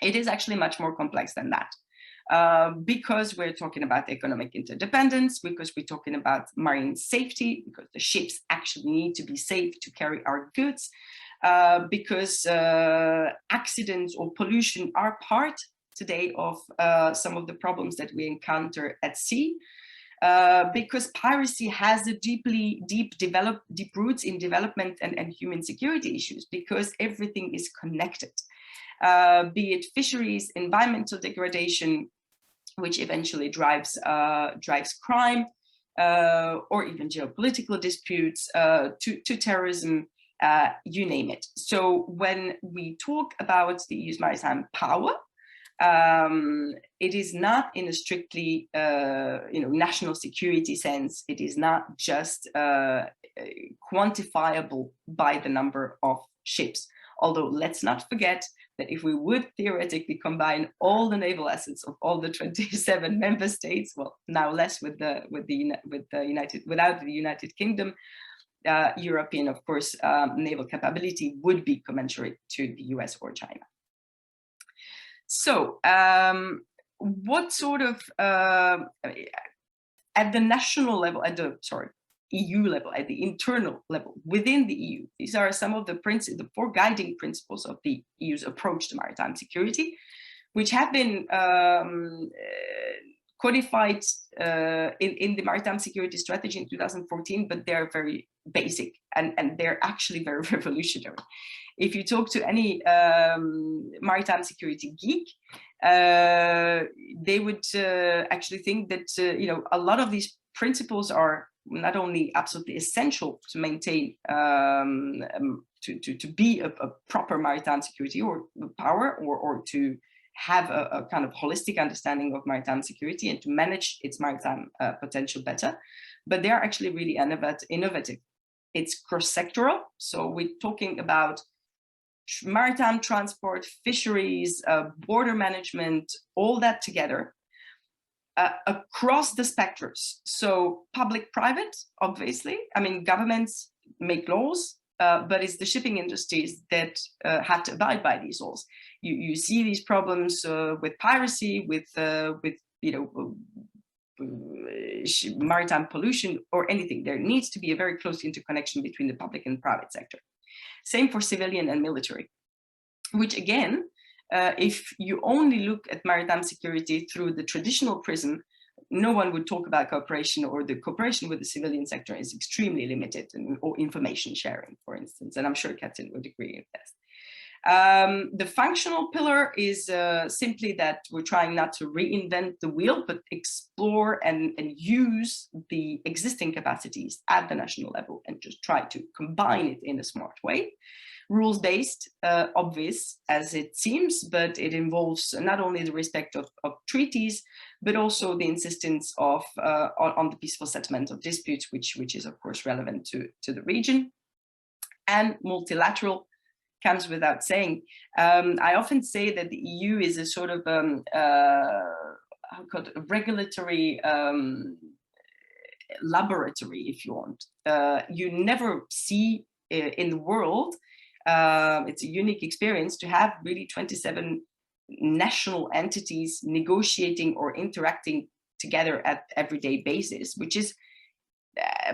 It is actually much more complex than that, because we're talking about economic interdependence, because we're talking about marine safety, because the ships actually need to be safe to carry our goods, because accidents or pollution are part today of some of the problems that we encounter at sea, because piracy has a deep roots in development and human security issues, because everything is connected. Be it fisheries, environmental degradation, which eventually drives crime, or even geopolitical disputes, to terrorism, you name it. So when we talk about the EU's maritime power, It is not in a strictly national security sense. It is not just quantifiable by the number of ships. Although let's not forget that if we would theoretically combine all the naval assets of all the 27 member states, well, now less without the United Kingdom, European, of course, naval capability would be commensurate to the US or China. So, what sort of at the national level, EU level, at the internal level within the EU, these are some of the four guiding principles of the EU's approach to maritime security, which have been codified in the Maritime Security Strategy in 2014, but they're very basic and they're actually very revolutionary. If you talk to any maritime security geek, they would actually think that a lot of these principles are not only absolutely essential to maintain to be a proper maritime security or power, or to have a kind of holistic understanding of maritime security and to manage its maritime potential better, but they are actually really innovative. It's cross-sectoral, so we're talking about maritime transport, fisheries, border management, all that together. Across the spectrums, so public-private, obviously. I mean, governments make laws, but it's the shipping industries that have to abide by these laws. You see these problems with piracy, with maritime pollution, or anything. There needs to be a very close interconnection between the public and private sector. Same for civilian and military, which again, if you only look at maritime security through the traditional prism, no one would talk about cooperation, or the cooperation with the civilian sector is extremely limited, or information sharing, for instance. And I'm sure Captain would agree with this. The functional pillar is simply that we're trying not to reinvent the wheel, but explore and use the existing capacities at the national level and just try to combine it in a smart way. Rules-based, obvious as it seems, but it involves not only the respect of treaties, but also the insistence of on the peaceful settlement of disputes, which is of course relevant to the region. And multilateral comes without saying. I often say that the EU is a sort of a regulatory laboratory, if you want. You never see in the world, it's a unique experience to have really 27 national entities negotiating or interacting together at everyday basis, which is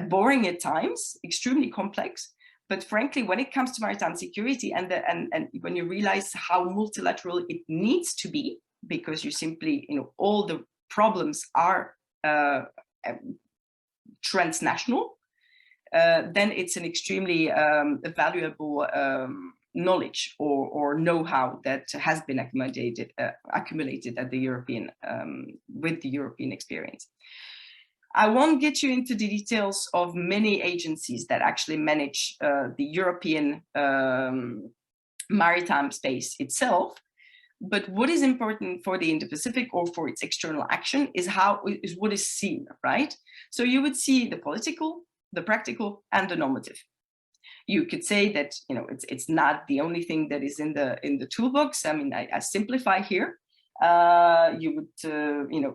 boring at times, extremely complex. But frankly, when it comes to maritime security and when you realize how multilateral it needs to be, because you simply, all the problems are transnational, then it's an extremely valuable knowledge or know-how that has been accumulated at the European with the European experience. I won't get you into the details of many agencies that actually manage the European maritime space itself, but what is important for the Indo-Pacific or for its external action is what is seen, right? So you would see the political, the practical, and the normative. You could say that it's not the only thing that is in the toolbox. I mean, I simplify here. You would,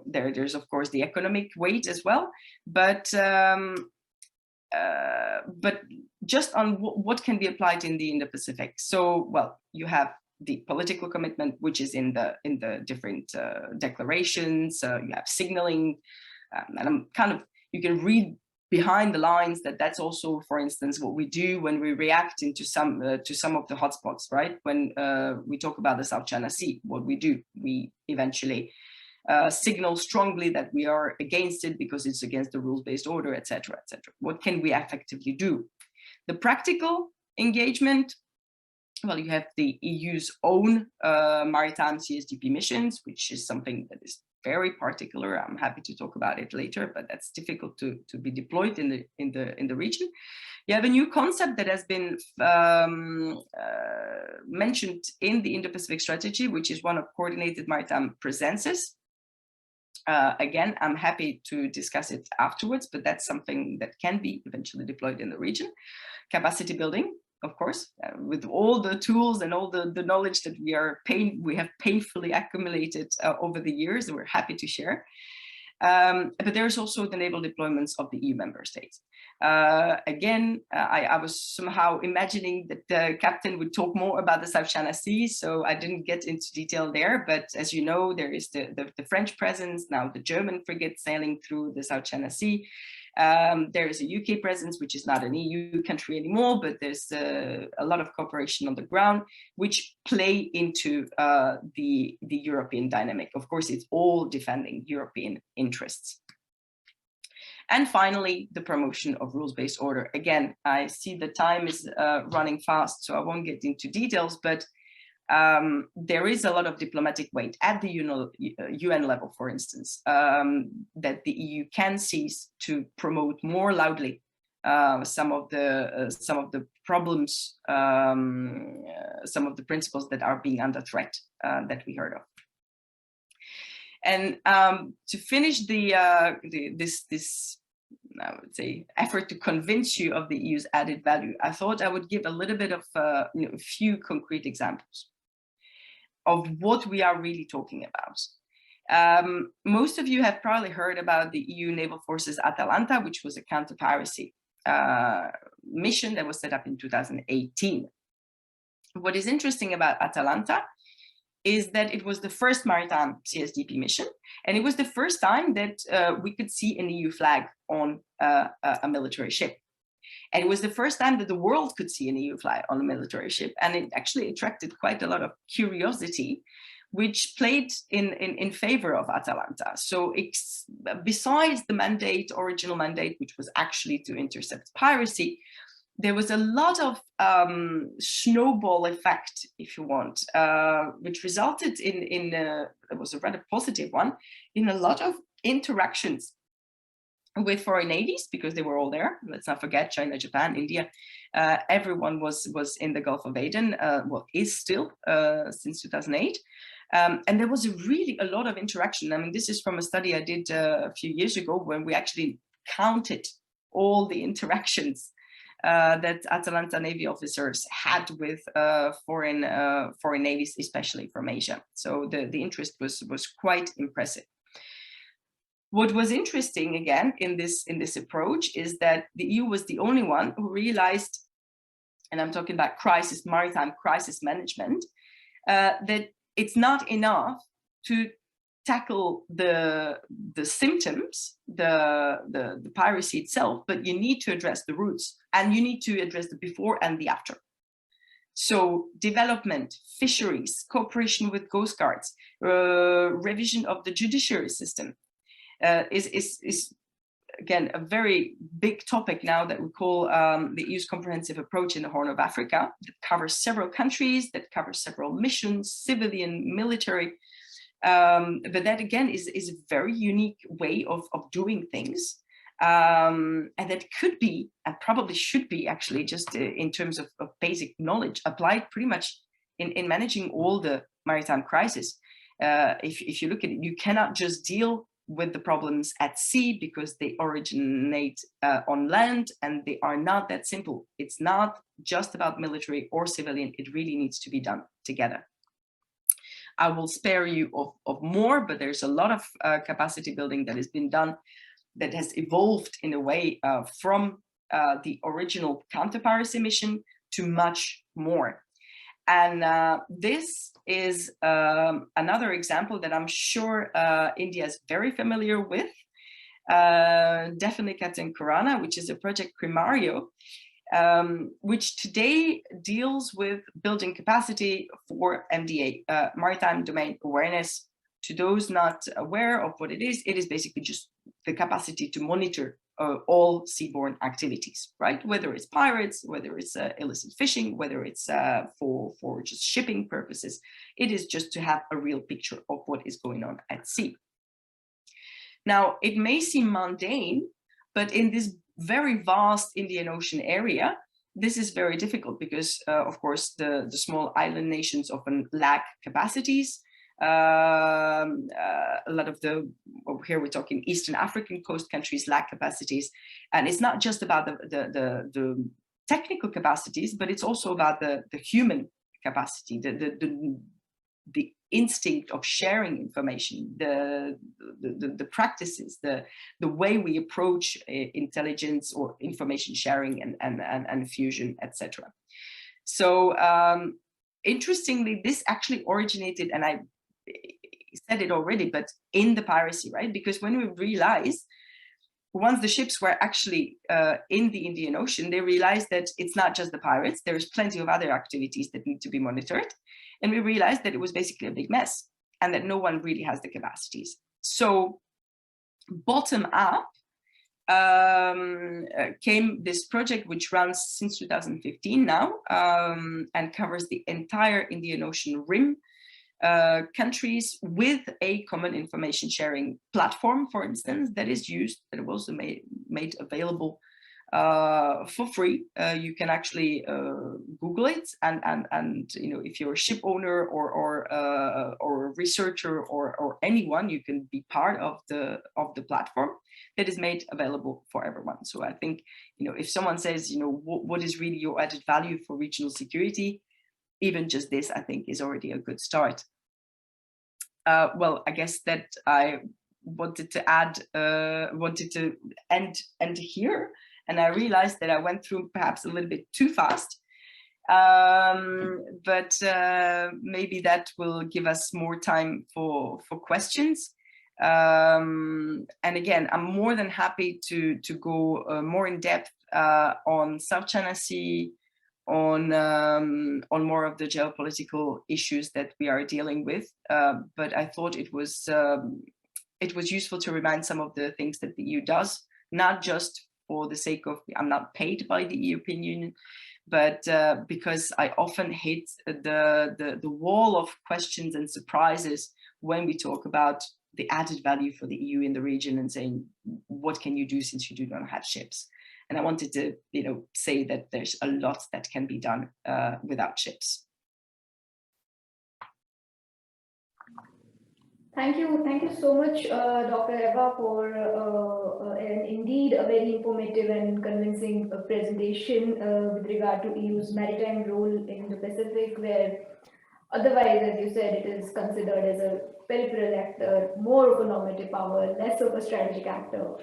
there's of course the economic weight as well, but just on what can be applied in the Indo-Pacific. So, well, you have the political commitment, which is in the different declarations. You have signaling, and I'm kind of, you can read behind the lines that's also, for instance, what we do when we react to some of the hotspots, right? When we talk about the South China Sea, what we do, we eventually signal strongly that we are against it because it's against the rules-based order, etc., etc. What can we effectively do? The practical engagement, well, you have the EU's own maritime CSDP missions, which is something that is very particular. I'm happy to talk about it later, but that's difficult to be deployed in the region. You have a new concept that has been mentioned in the Indo-Pacific strategy, which is one of coordinated maritime presences. Again, I'm happy to discuss it afterwards, but that's something that can be eventually deployed in the region. Capacity building, of course, with all the tools and all the knowledge that we have painfully accumulated over the years, we're happy to share. But there's also the naval deployments of the EU member states. Again, I was somehow imagining that the captain would talk more about the South China Sea, so I didn't get into detail there. But as you know, there is the French presence, now the German frigate sailing through the South China Sea. There is a UK presence, which is not an EU country anymore, but there's a lot of cooperation on the ground, which play into the European dynamic. Of course, it's all defending European interests. And finally, the promotion of rules-based order. Again, I see the time is running fast, so I won't get into details, but there is a lot of diplomatic weight at the UN level, for instance, that the EU can seize to promote more loudly some of the problems, some of the principles that are being under threat that we heard of. And to finish this I would say effort to convince you of the EU's added value, I thought I would give a little bit of a few concrete examples of what we are really talking about. Most of you have probably heard about the EU Naval Forces Atalanta, which was a counter-piracy mission that was set up in 2018. What is interesting about Atalanta is that it was the first maritime CSDP mission, and it was the first time that we could see an EU flag on a military ship. And it was the first time that the world could see an EU flag on a military ship, and it actually attracted quite a lot of curiosity, which played in favor of Atalanta. So besides the original mandate, which was actually to intercept piracy, there was a lot of snowball effect, if you want, which resulted in it was a rather positive one, in a lot of interactions with foreign navies, because they were all there. Let's not forget China, Japan, India. Everyone was in the Gulf of Aden, well, is still since 2008. And there was really a lot of interaction. I mean, this is from a study I did a few years ago when we actually counted all the interactions that Atalanta Navy officers had with foreign navies, especially from Asia. So the interest was quite impressive. What was interesting again in this approach is that the EU was the only one who realized, and I'm talking about maritime crisis management, that it's not enough to tackle the symptoms, the piracy itself, but you need to address the roots, and you need to address the before and the after. So development, fisheries, cooperation with coast guards, revision of the judiciary system is again a very big topic now that we call the EU's comprehensive approach in the Horn of Africa, that covers several countries, that covers several missions, civilian, military. But that again is a very unique way of doing things, and that could be and probably should be actually just in terms of basic knowledge applied pretty much in managing all the maritime crisis. If you look at it, you cannot just deal with the problems at sea because they originate on land, and they are not that simple. It's not just about military or civilian. It really needs to be done together. I will spare you of more, but there's a lot of capacity building that has been done that has evolved in a way from the original counter-piracy mission to much more. And this is another example that I'm sure India is very familiar with, definitely Captain Khurana, which is a project Primario, which today deals with building capacity for MDA, Maritime Domain Awareness. To those not aware of what it is basically just the capacity to monitor all seaborne activities, right? Whether it's pirates, whether it's illicit fishing, whether it's for just shipping purposes, it is just to have a real picture of what is going on at sea. Now, it may seem mundane, but in this very vast Indian Ocean area, this is very difficult because, of course, the small island nations often lack capacities. A lot of here we're talking Eastern African coast countries lack capacities. And it's not just about the technical capacities, but it's also about the human capacity, the instinct of sharing information, the practices, the way we approach intelligence or information sharing and fusion, etc. So interestingly, this actually originated, and I said it already, but in the piracy, right? Because when we realized, once the ships were actually in the Indian Ocean, they realized that it's not just the pirates, there's plenty of other activities that need to be monitored. And we realized that it was basically a big mess and that no one really has the capacities. So bottom up came this project, which runs since 2015 now, and covers the entire Indian Ocean rim, countries, with a common information sharing platform, for instance, that is used, that was also made available for free. You can actually Google it, and you know, if you're a ship owner or a researcher or anyone, you can be part of the platform that is made available for everyone. So I think, you know, if someone says, you know, what is really your added value for regional security, even just this, I think, is already a good start. Well, I guess that I wanted to add, wanted to end here, and I realized that I went through perhaps a little bit too fast, but maybe that will give us more time for questions. And again, I'm more than happy to go more in depth on South China Sea, on more of the geopolitical issues that we are dealing with. But I thought it was useful to remind some of the things that the EU does, not just for the sake of, I'm not paid by the European Union, but because I often hit the wall of questions and surprises when we talk about the added value for the EU in the region and saying, what can you do since you do not have ships? And I wanted to, you know, say that there's a lot that can be done without ships. Thank you so much, Dr. Eva, for indeed a very informative and convincing presentation with regard to EU's maritime role in the Pacific, where otherwise, as you said, it is considered as a peripheral actor, more of a normative power, less of a strategic actor.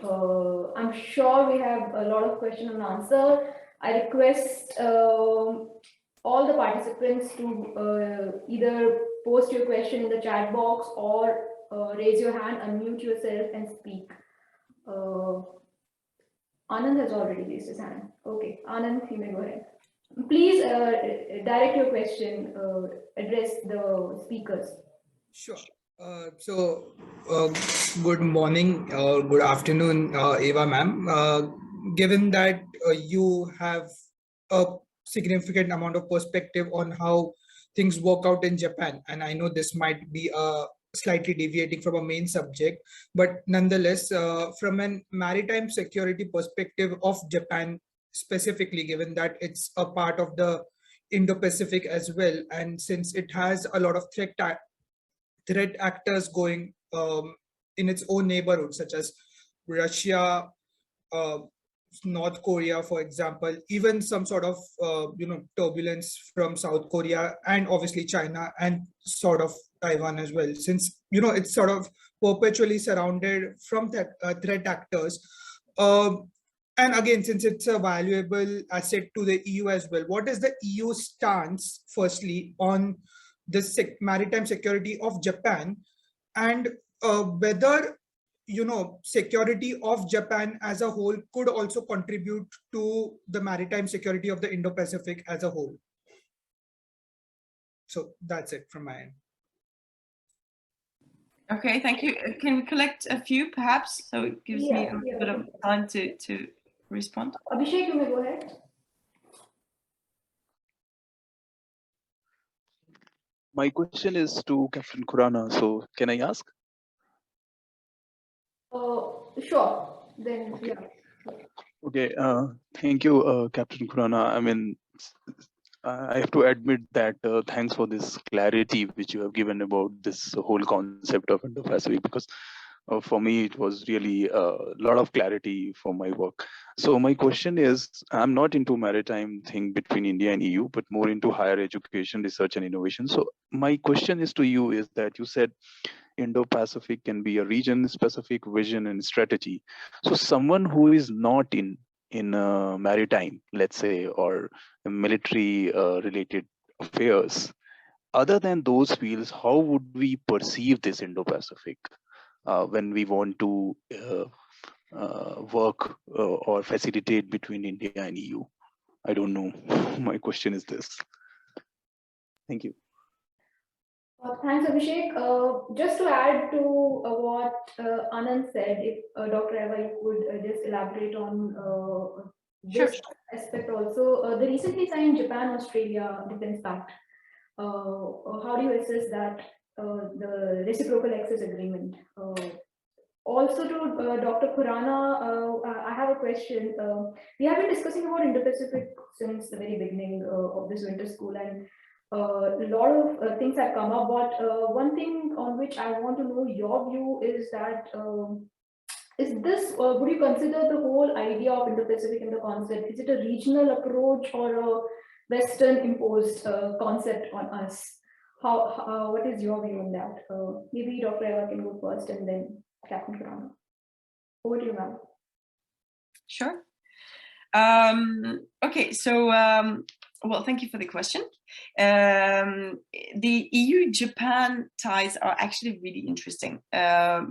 I'm sure we have a lot of question and answer. I request all the participants to either post your question in the chat box or raise your hand, unmute yourself and speak. Anand has already raised his hand. Okay, Anand, you may go ahead. Please direct your question, address the speakers. Sure. Good morning, good afternoon, Eva ma'am. Given that you have a significant amount of perspective on how things work out in Japan, and I know this might be slightly deviating from a main subject, but nonetheless, from a maritime security perspective of Japan specifically, given that it's a part of the Indo-Pacific as well, and since it has a lot of threat actors going in its own neighborhood, such as Russia, North Korea, for example, even some sort of turbulence from South Korea, and obviously China and sort of Taiwan as well, since it's sort of perpetually surrounded from threat actors. And again, since it's a valuable asset to the EU as well, what is the EU stance, firstly, on the maritime security of Japan, and whether security of Japan as a whole could also contribute to the maritime security of the Indo-Pacific as a whole? So that's it from my end. Okay, thank you. Can we collect a few, perhaps, so it gives me a bit of time to respond? Abhishek, you may go ahead. My question is to Captain Khurana. So can I ask? Sure. Then, Okay. yeah. Okay, thank you, Captain Khurana. I mean, I have to admit that thanks for this clarity which you have given about this whole concept of Indo-Pacific, because for me it was really a lot of clarity for my work. So my question is, I'm not into maritime thing between India and EU, but more into higher education, research and innovation. So my question is to you is that you said Indo-Pacific can be a region-specific vision and strategy. So someone who is not in maritime, let's say, or military related affairs, other than those fields, how would we perceive this Indo-Pacific when we want to work or facilitate between India and EU? I don't know. My question is this. Thank you. Thanks, Abhishek. Just to add to what Anand said, if Dr. Eva, you could just elaborate on Sure. this aspect also. The recently signed Japan-Australia Defense Pact, how do you assess that, the reciprocal access agreement? Also to Dr. Khurana, I have a question. We have been discussing about Indo-Pacific since the very beginning of this winter school, and a lot of things have come up, but one thing on which I want to know your view is that is this, would you consider the whole idea of Indo-Pacific in the concept, is it a regional approach or a Western imposed concept on us? What is your view on that? Maybe Dr. Eva can go first and then Captain Khurana. Over to you, ma'am. Sure. Okay, so well, thank you for the question. The EU-Japan ties are actually really interesting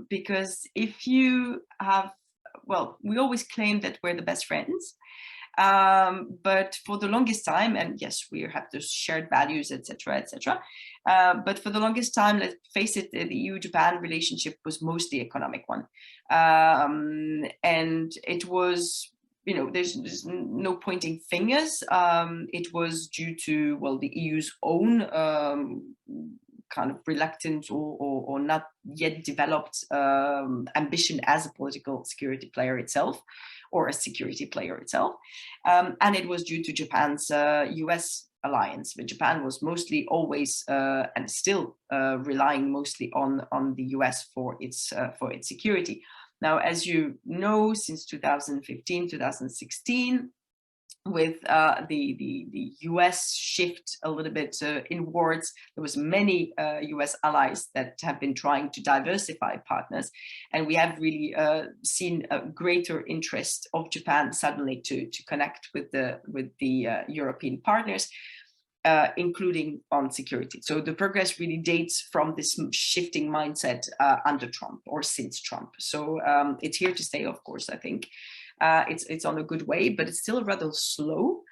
because if you have, well, we always claim that we're the best friends, but for the longest time, and yes, we have those shared values, etc., etc. But for the longest time, let's face it, the EU-Japan relationship was mostly economic one, and it was, you know, there's no pointing fingers. It was due to, well, the EU's own kind of reluctant or not yet developed ambition as a political security player itself, or a security player itself. And it was due to Japan's US alliance. But Japan was mostly always and still relying mostly on the US for its security. Now, as you know, since 2015, 2016, with the US shift a little bit inwards, there was many US allies that have been trying to diversify partners, and we have really seen a greater interest of Japan suddenly to connect with the European partners, including on security. So the progress really dates from this shifting mindset under Trump or since Trump. So it's here to stay, of course, I think. It's on a good way, but it's still rather slow.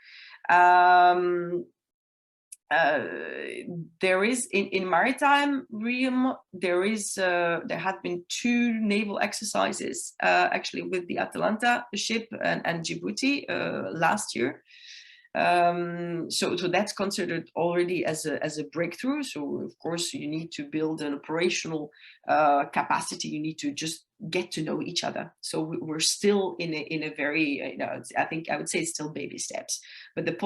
There is in maritime realm, there have been 2 naval exercises actually with the Atalanta ship and Djibouti last year. So that's considered already as a breakthrough. So of course you need to build an operational capacity. You need to just get to know each other. So we're still in a very, you know, I think I would say it's still baby steps, but the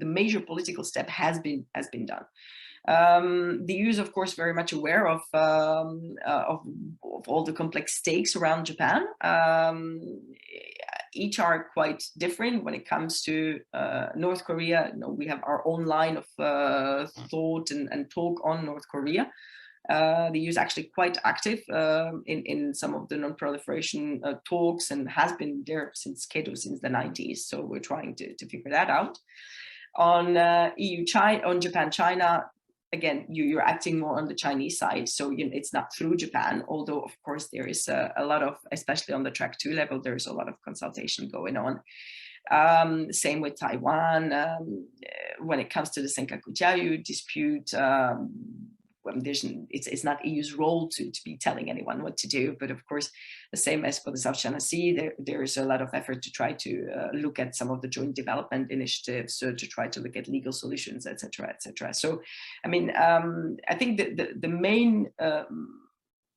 major political step has been done. The EU is, of course, very much aware of all the complex stakes around Japan. Each are quite different when it comes to North Korea. You know, we have our own line of thought and talk on North Korea. The EU is actually quite active in some of the non-proliferation talks and has been there since Cato, since the 90s. So we're trying to figure that out. On EU-China, on Japan-China, again, you're acting more on the Chinese side, so it's not through Japan, although of course there is a lot of, especially on the track 2 level, there's a lot of consultation going on. Same with Taiwan. When it comes to the Senkaku Jiayu dispute, it's not EU's role to be telling anyone what to do, but of course, the same as for the South China Sea, there is a lot of effort to try to look at some of the joint development initiatives, to try to look at legal solutions, etc., etc. So, I mean, I think the main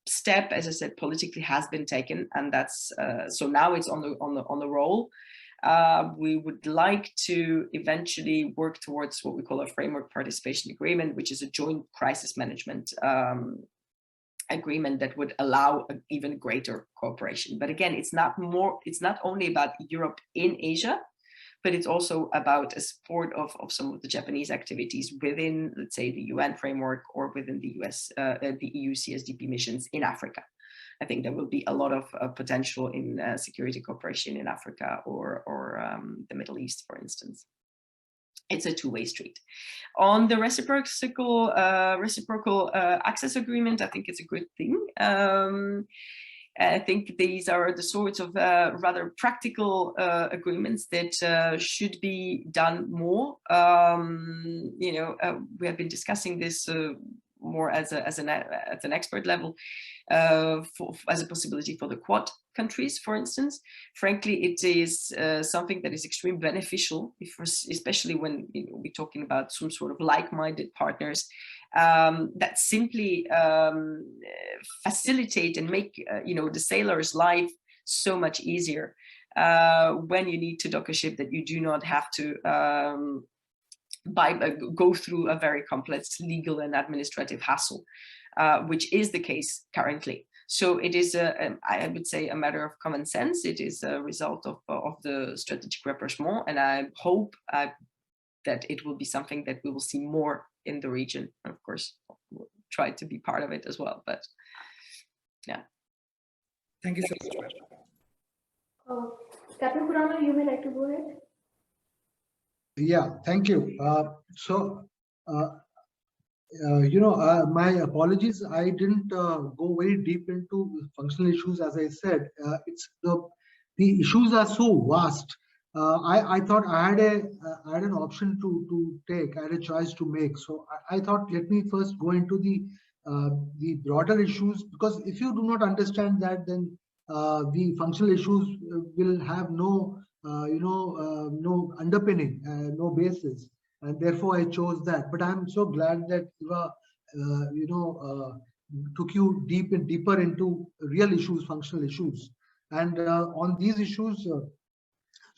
step, as I said, politically has been taken, and that's so now it's on the roll. We would like to eventually work towards what we call a framework participation agreement, which is a joint crisis management agreement that would allow even greater cooperation. But again, it's not only about Europe in Asia, but it's also about a support of some of the Japanese activities within, let's say, the UN framework or within the the EU CSDP missions in Africa. I think there will be a lot of potential in security cooperation in Africa or the Middle East, for instance. It's a two-way street. On the reciprocal access agreement, I think it's a good thing. I think these are the sorts of rather practical agreements that should be done more. We have been discussing this more as an expert level as a possibility for the Quad countries, for instance. Frankly, it is something that is extremely beneficial, especially when we're talking about some sort of like-minded partners that simply facilitate and make the sailor's life so much easier when you need to dock a ship, that you do not have to go through a very complex legal and administrative hassle, which is the case currently. So it is, I would say, a matter of common sense. It is a result of the strategic rapprochement, and I hope that it will be something that we will see more in the region. And of course, we'll try to be part of it as well. But yeah. Thank you so much. Captain Khurana, you may like to go ahead. Yeah, thank you. My apologies. I didn't go very deep into functional issues. As I said, it's the issues are so vast. I thought I had an option to take. I had a choice to make. So I thought, let me first go into the broader issues, because if you do not understand that, then the functional issues will have no no underpinning, no basis, and therefore I chose that. But I'm so glad that Eva, took you deeper into real issues, functional issues, and on these issues.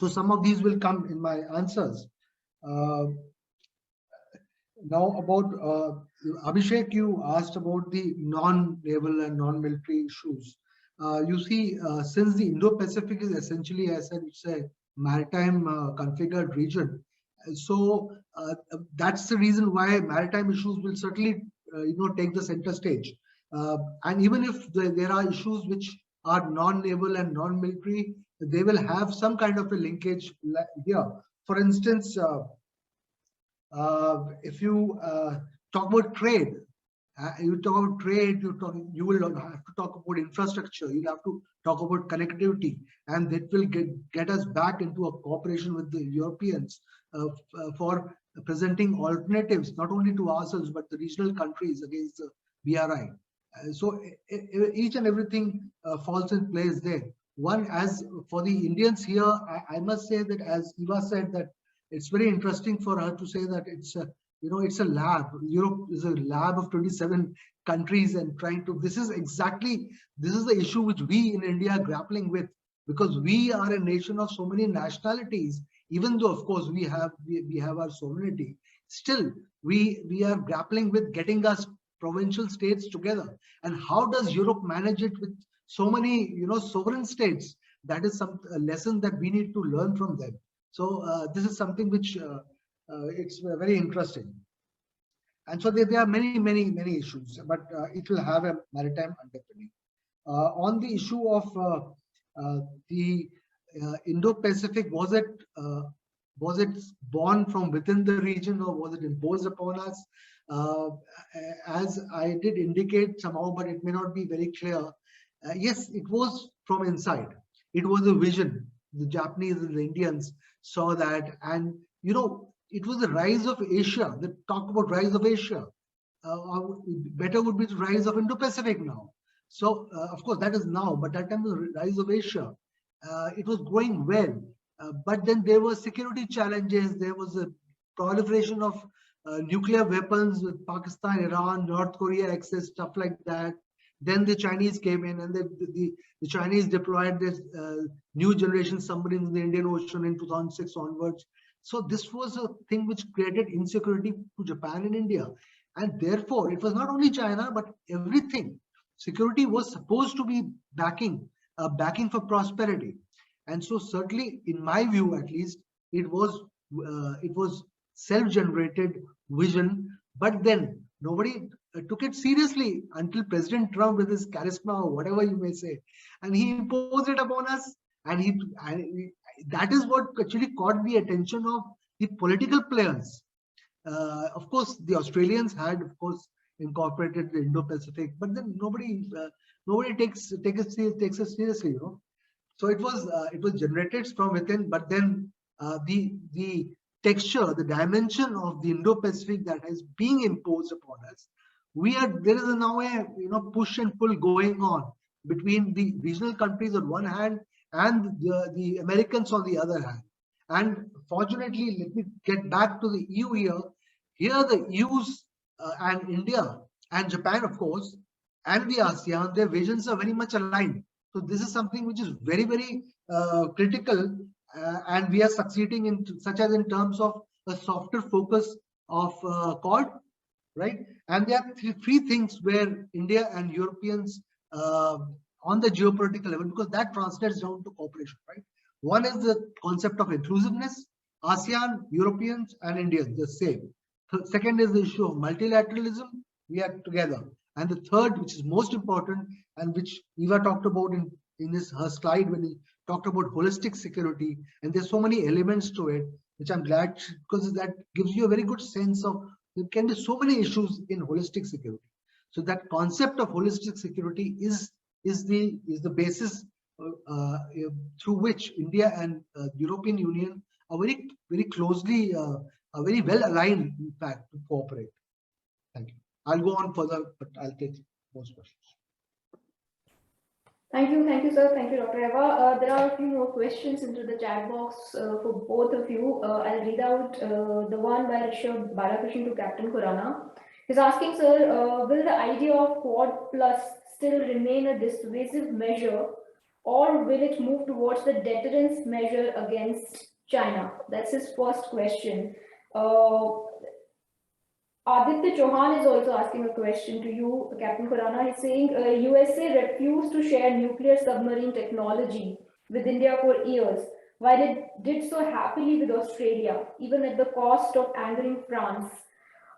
So some of these will come in my answers. Now about Abhishek, you asked about the non-naval and non-military issues. You see, since the Indo-Pacific is essentially, as I would say, maritime configured region, so that's the reason why maritime issues will certainly, take the center stage. And even if there are issues which are non-naval and non-military, they will have some kind of a linkage here. For instance, if you talk about trade, you will have to talk about infrastructure. You'll have to talk about connectivity, and that will get us back into a cooperation with the Europeans for presenting alternatives, not only to ourselves but the regional countries against the BRI. So each and everything falls in place there. One, as for the Indians here, I must say that, as Eva said, that it's very interesting for her to say that it's a, it's a lab. Europe is a lab of 27 countries, and trying to, this is the issue which we in India are grappling with, because we are a nation of so many nationalities. Even though, of course, we have our sovereignty, still we are grappling with getting us provincial states together. And how does Europe manage it with so many, sovereign states? That is some lesson that we need to learn from them. So this is something which it's very interesting. And so there are many issues, but it will have a maritime underpinning. On the issue of the Indo-Pacific, was it born from within the region, or was it imposed upon us? As I did indicate somehow, but it may not be very clear. Yes, it was from inside. It was a vision. The Japanese and the Indians saw that, and it was the rise of Asia. They talk about rise of Asia. Better would be the rise of Indo-Pacific now. So of course that is now, but that time was the rise of Asia. It was going well, but then there were security challenges. There was a proliferation of nuclear weapons with Pakistan, Iran, North Korea access, stuff like that. Then the Chinese came in, and the Chinese deployed this new generation submarines in the Indian Ocean in 2006 onwards. So this was a thing which created insecurity to Japan and India. And therefore, it was not only China, but everything. Security was supposed to be backing for prosperity. And so certainly, in my view, at least, it was self-generated vision, but then nobody took it seriously until President Trump, with his charisma or whatever you may say, and he imposed it upon us. And that is what actually caught the attention of the political players. Of course, the Australians had, of course, incorporated the Indo-Pacific, but then nobody takes it seriously, you know. So it was generated from within, but then the texture, the dimension of the Indo-Pacific that is being imposed upon us, there is now a push and pull going on between the regional countries on one hand and the Americans on the other hand. And fortunately, let me get back to the EU here. Here the EU's and India and Japan, of course, and the ASEAN, their visions are very much aligned. So this is something which is very, very critical, and we are succeeding in, such as in terms of a softer focus of Quad, right? And there are three things where India and Europeans on the geopolitical level, because that translates down to cooperation, right? One is the concept of inclusiveness. ASEAN, Europeans, and Indians, the same. Second is the issue of multilateralism. We are together. And the third, which is most important, and which Eva talked about in her slide when he talked about holistic security, and there's so many elements to it, which I'm glad, because that gives you a very good sense of there can be so many issues in holistic security. So that concept of holistic security is the basis through which India and the European Union are very, very closely, are very well aligned, in fact, to cooperate. Thank you. I'll go on further, but I'll take most questions. Thank you, sir. Thank you, Dr. Eva. There are a few more questions into the chat box for both of you. I'll read out the one by Rishabh Balakrishnan to Captain Khurana. He's asking, sir, will the idea of Quad Plus still remain a dissuasive measure, or will it move towards the deterrence measure against China? That's his first question. Aditya Chauhan is also asking a question to you, Captain Korana. He's saying USA refused to share nuclear submarine technology with India for years, while it did so happily with Australia, even at the cost of angering France.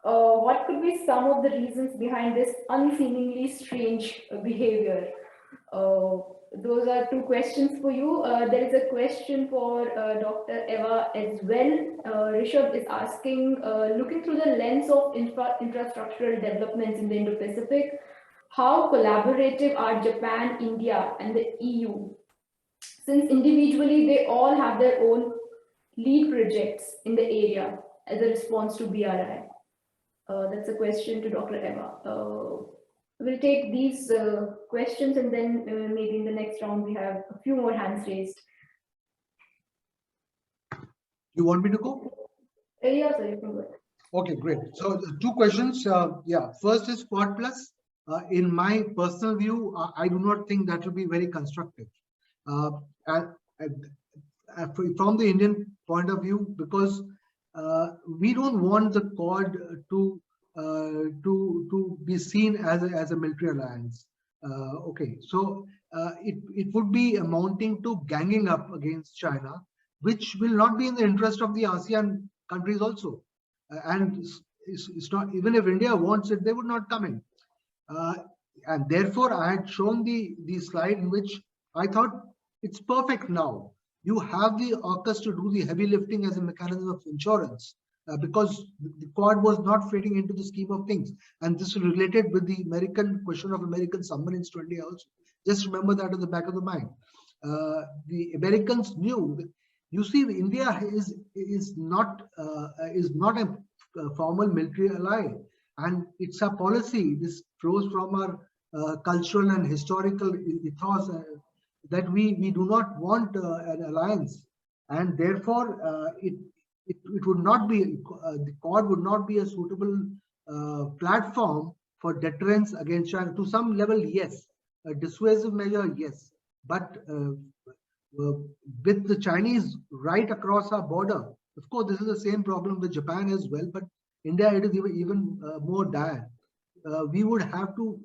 What could be some of the reasons behind this unseemingly strange behavior? Those are two questions for you. There is a question for Dr. Eva as well. Rishabh is asking, looking through the lens of infrastructural developments in the Indo-Pacific, how collaborative are Japan, India, and the EU? Since individually they all have their own lead projects in the area as a response to BRI. That's a question to Dr. Eva. We'll take these questions, and then maybe in the next round we have a few more hands raised. You want me to go? Yeah, sir, you can go. Okay, great. So two questions. Yeah, first is Quad Plus. In my personal view, I do not think that will be very constructive. From the Indian point of view, because we don't want the Quad to be seen as a military alliance. Okay, so it would be amounting to ganging up against China, which will not be in the interest of the ASEAN countries also. And it's not, even if India wants it, they would not come in. And therefore, I had shown the slide in which I thought it's perfect now. You have the ORCAS to do the heavy lifting as a mechanism of insurance. Because the Quad was not fitting into the scheme of things, and this is related with the American question of American submarines 20 also. Just remember that at the back of the mind. The Americans knew that, you see, India is not a formal military ally, and it's a policy. This flows from our cultural and historical ethos that we do not want an alliance, and therefore it would not be, the Quad would not be a suitable platform for deterrence against China. To some level, yes. A dissuasive measure, yes. But with the Chinese right across our border, of course, this is the same problem with Japan as well, but India, it is even more dire. We would have to,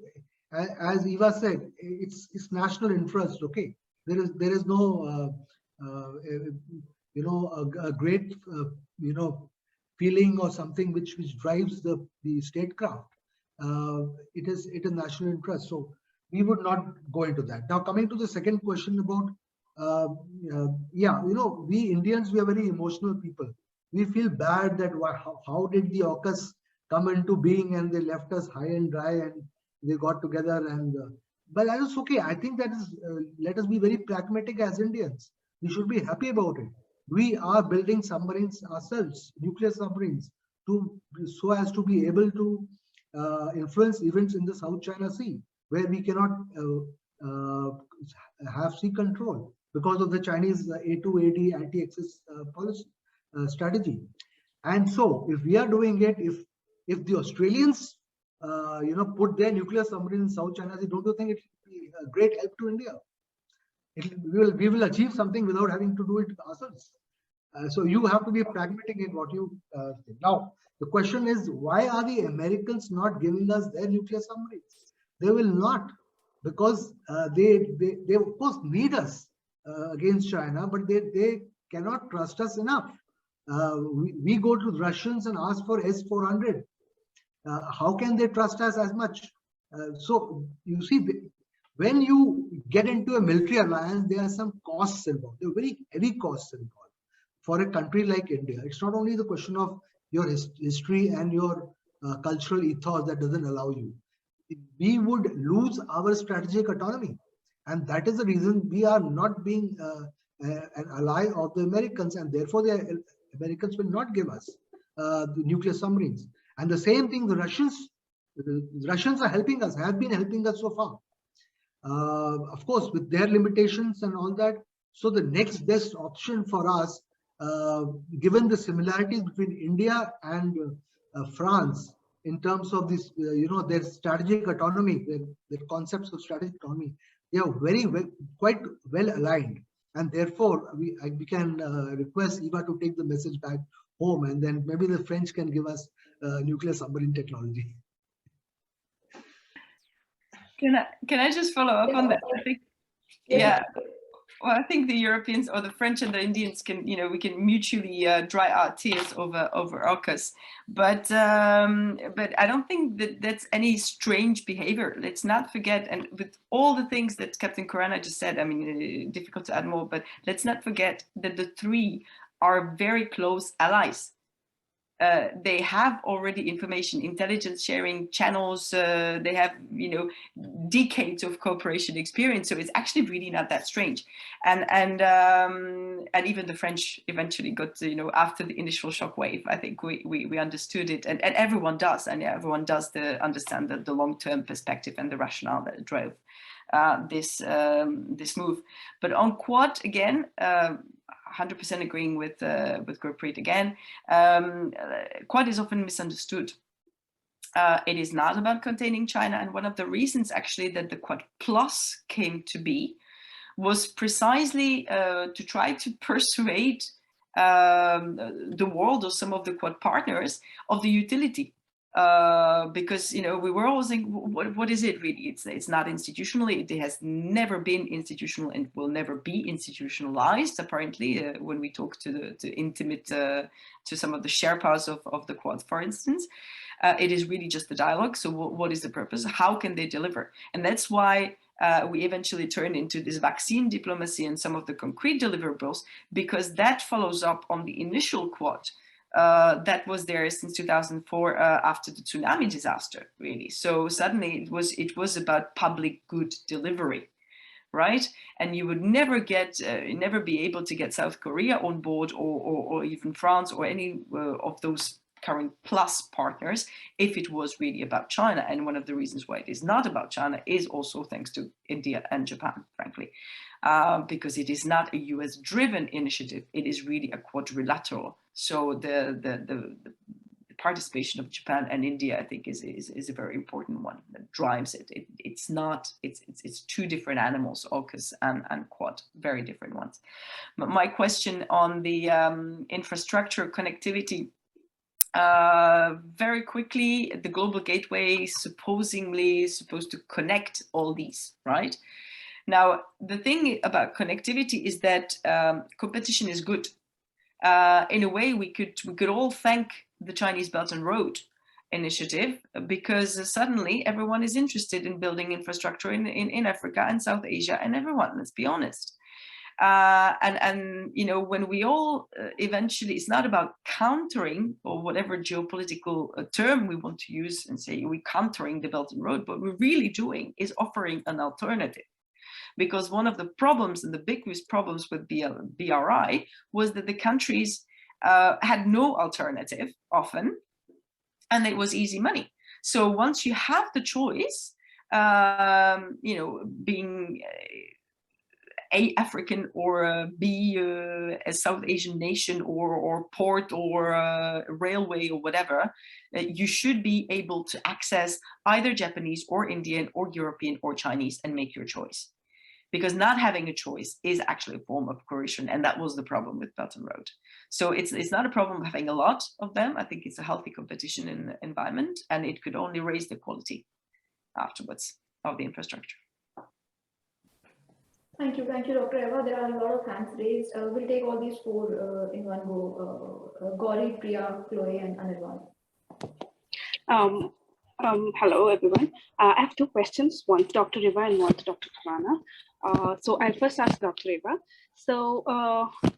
as Eva said, it's national interest. Okay, there is no a great feeling or something which drives the statecraft. It is national interest. So we would not go into that. Now, coming to the second question about we Indians, we are very emotional people. We feel bad that how did the AUKUS come into being and they left us high and dry and they got together and but that is okay. I think that is let us be very pragmatic as Indians. We should be happy about it. We are building submarines ourselves, nuclear submarines, so as to be able to influence events in the South China Sea, where we cannot have sea control because of the Chinese A2AD anti-access policy strategy. And so, if we are doing it, if the Australians, put their nuclear submarine in South China Sea, don't you think it will be a great help to India? We will achieve something without having to do it ourselves. So you have to be pragmatic in what you think. Now, the question is, why are the Americans not giving us their nuclear submarines? They will not, because they of course need us against China, but they cannot trust us enough. We go to the Russians and ask for S-400. How can they trust us as much? So you see, when you get into a military alliance, there are some costs involved. There are very heavy costs involved. For a country like India, it's not only the question of your history and your cultural ethos that doesn't allow you. We would lose our strategic autonomy. And that is the reason we are not being an ally of the Americans, and therefore the Americans will not give us the nuclear submarines. And the same thing, the Russians are helping us, have been helping us so far. Of course, with their limitations and all that. So the next best option for us, given the similarities between India and France in terms of this, their strategic autonomy, their concepts of strategic autonomy, they are quite well aligned. And therefore, we can request Eva to take the message back home, and then maybe the French can give us nuclear submarine technology. Can I just follow up on that? I think, yeah. Well, I think the Europeans or the French and the Indians can, we can mutually dry our tears over AUKUS, but I don't think that that's any strange behavior. Let's not forget, and with all the things that Captain Korana just said, I mean, difficult to add more, but let's not forget that the three are very close allies. They have already information, intelligence sharing channels. They have, decades of cooperation experience. So it's actually really not that strange. And even the French eventually got, after the initial shockwave, I think we understood it, and everyone does, understand the long-term perspective and the rationale that drove this move. But on Quad again. 100% agreeing with Gurpreet again. Quad is often misunderstood. It is not about containing China, and one of the reasons actually that the Quad Plus came to be was precisely to try to persuade the world or some of the Quad partners of the utility. Because we were always thinking, what is it really? It's not institutional. It has never been institutional and will never be institutionalized. Apparently, when we talk to intimate to some of the Sherpas of the Quad, for instance, it is really just the dialogue. So what is the purpose? How can they deliver? And that's why we eventually turned into this vaccine diplomacy and some of the concrete deliverables, because that follows up on the initial Quad. That was there since 2004 after the tsunami disaster, really. So suddenly it was about public good delivery, right? And you would never be able to get South Korea on board or even France or any of those current plus partners if it was really about China. And one of the reasons why it is not about China is also thanks to India and Japan, frankly. Because it is not a US-driven initiative. It is really a quadrilateral. So the participation of Japan and India, I think, is a very important one that drives it. It's two different animals, AUKUS and Quad, very different ones. But my question on the infrastructure connectivity, very quickly, the global gateway is supposedly supposed to connect all these, right? Now, the thing about connectivity is that competition is good. In a way, we could all thank the Chinese Belt and Road Initiative, because suddenly everyone is interested in building infrastructure in Africa and South Asia, and everyone, let's be honest. And you know, when we all eventually, it's not about countering or whatever geopolitical term we want to use and say we're countering the Belt and Road, but we're really doing is offering an alternative. Because one of the problems, and the biggest problems with BRI, was that the countries had no alternative often, and it was easy money. So once you have the choice, you know, being A, African, or B, a South Asian nation, or port, or railway, or whatever, you should be able to access either Japanese or Indian or European or Chinese and make your choice. Because not having a choice is actually a form of coercion, and that was the problem with Belt and Road. So it's not a problem of having a lot of them. I think it's a healthy competition in the environment, and it could only raise the quality afterwards of the infrastructure. Thank you, Dr. Eva. There are a lot of hands raised. We'll take all these four in one go. Gauri, Priya, Chloe, and Anirban. Hello, everyone. I have two questions, one to Dr. Eva and one to Dr. Khurana. So I'll first ask Dr. Eva. So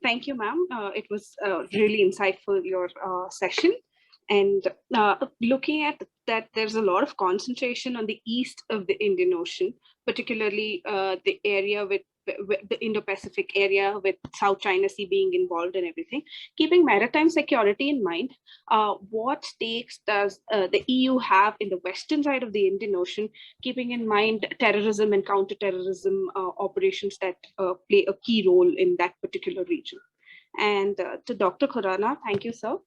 thank you, ma'am. It was really insightful, your session. And looking at that, there's a lot of concentration on the east of the Indian Ocean, particularly the area with the Indo-Pacific area, with South China Sea being involved and everything. Keeping maritime security in mind, what stakes does the EU have in the western side of the Indian Ocean, keeping in mind terrorism and counterterrorism operations that play a key role in that particular region? And to Dr. Khurana, thank you, sir.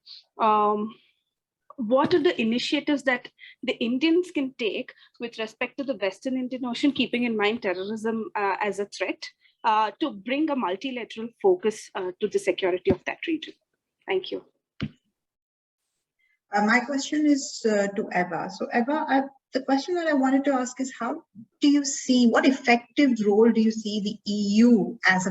What are the initiatives that the Indians can take with respect to the Western Indian Ocean, keeping in mind terrorism as a threat, to bring a multilateral focus to the security of that region? Thank you. My question is to Eva. So Eva, the question that I wanted to ask is, how do you see, what effective role do you see the EU as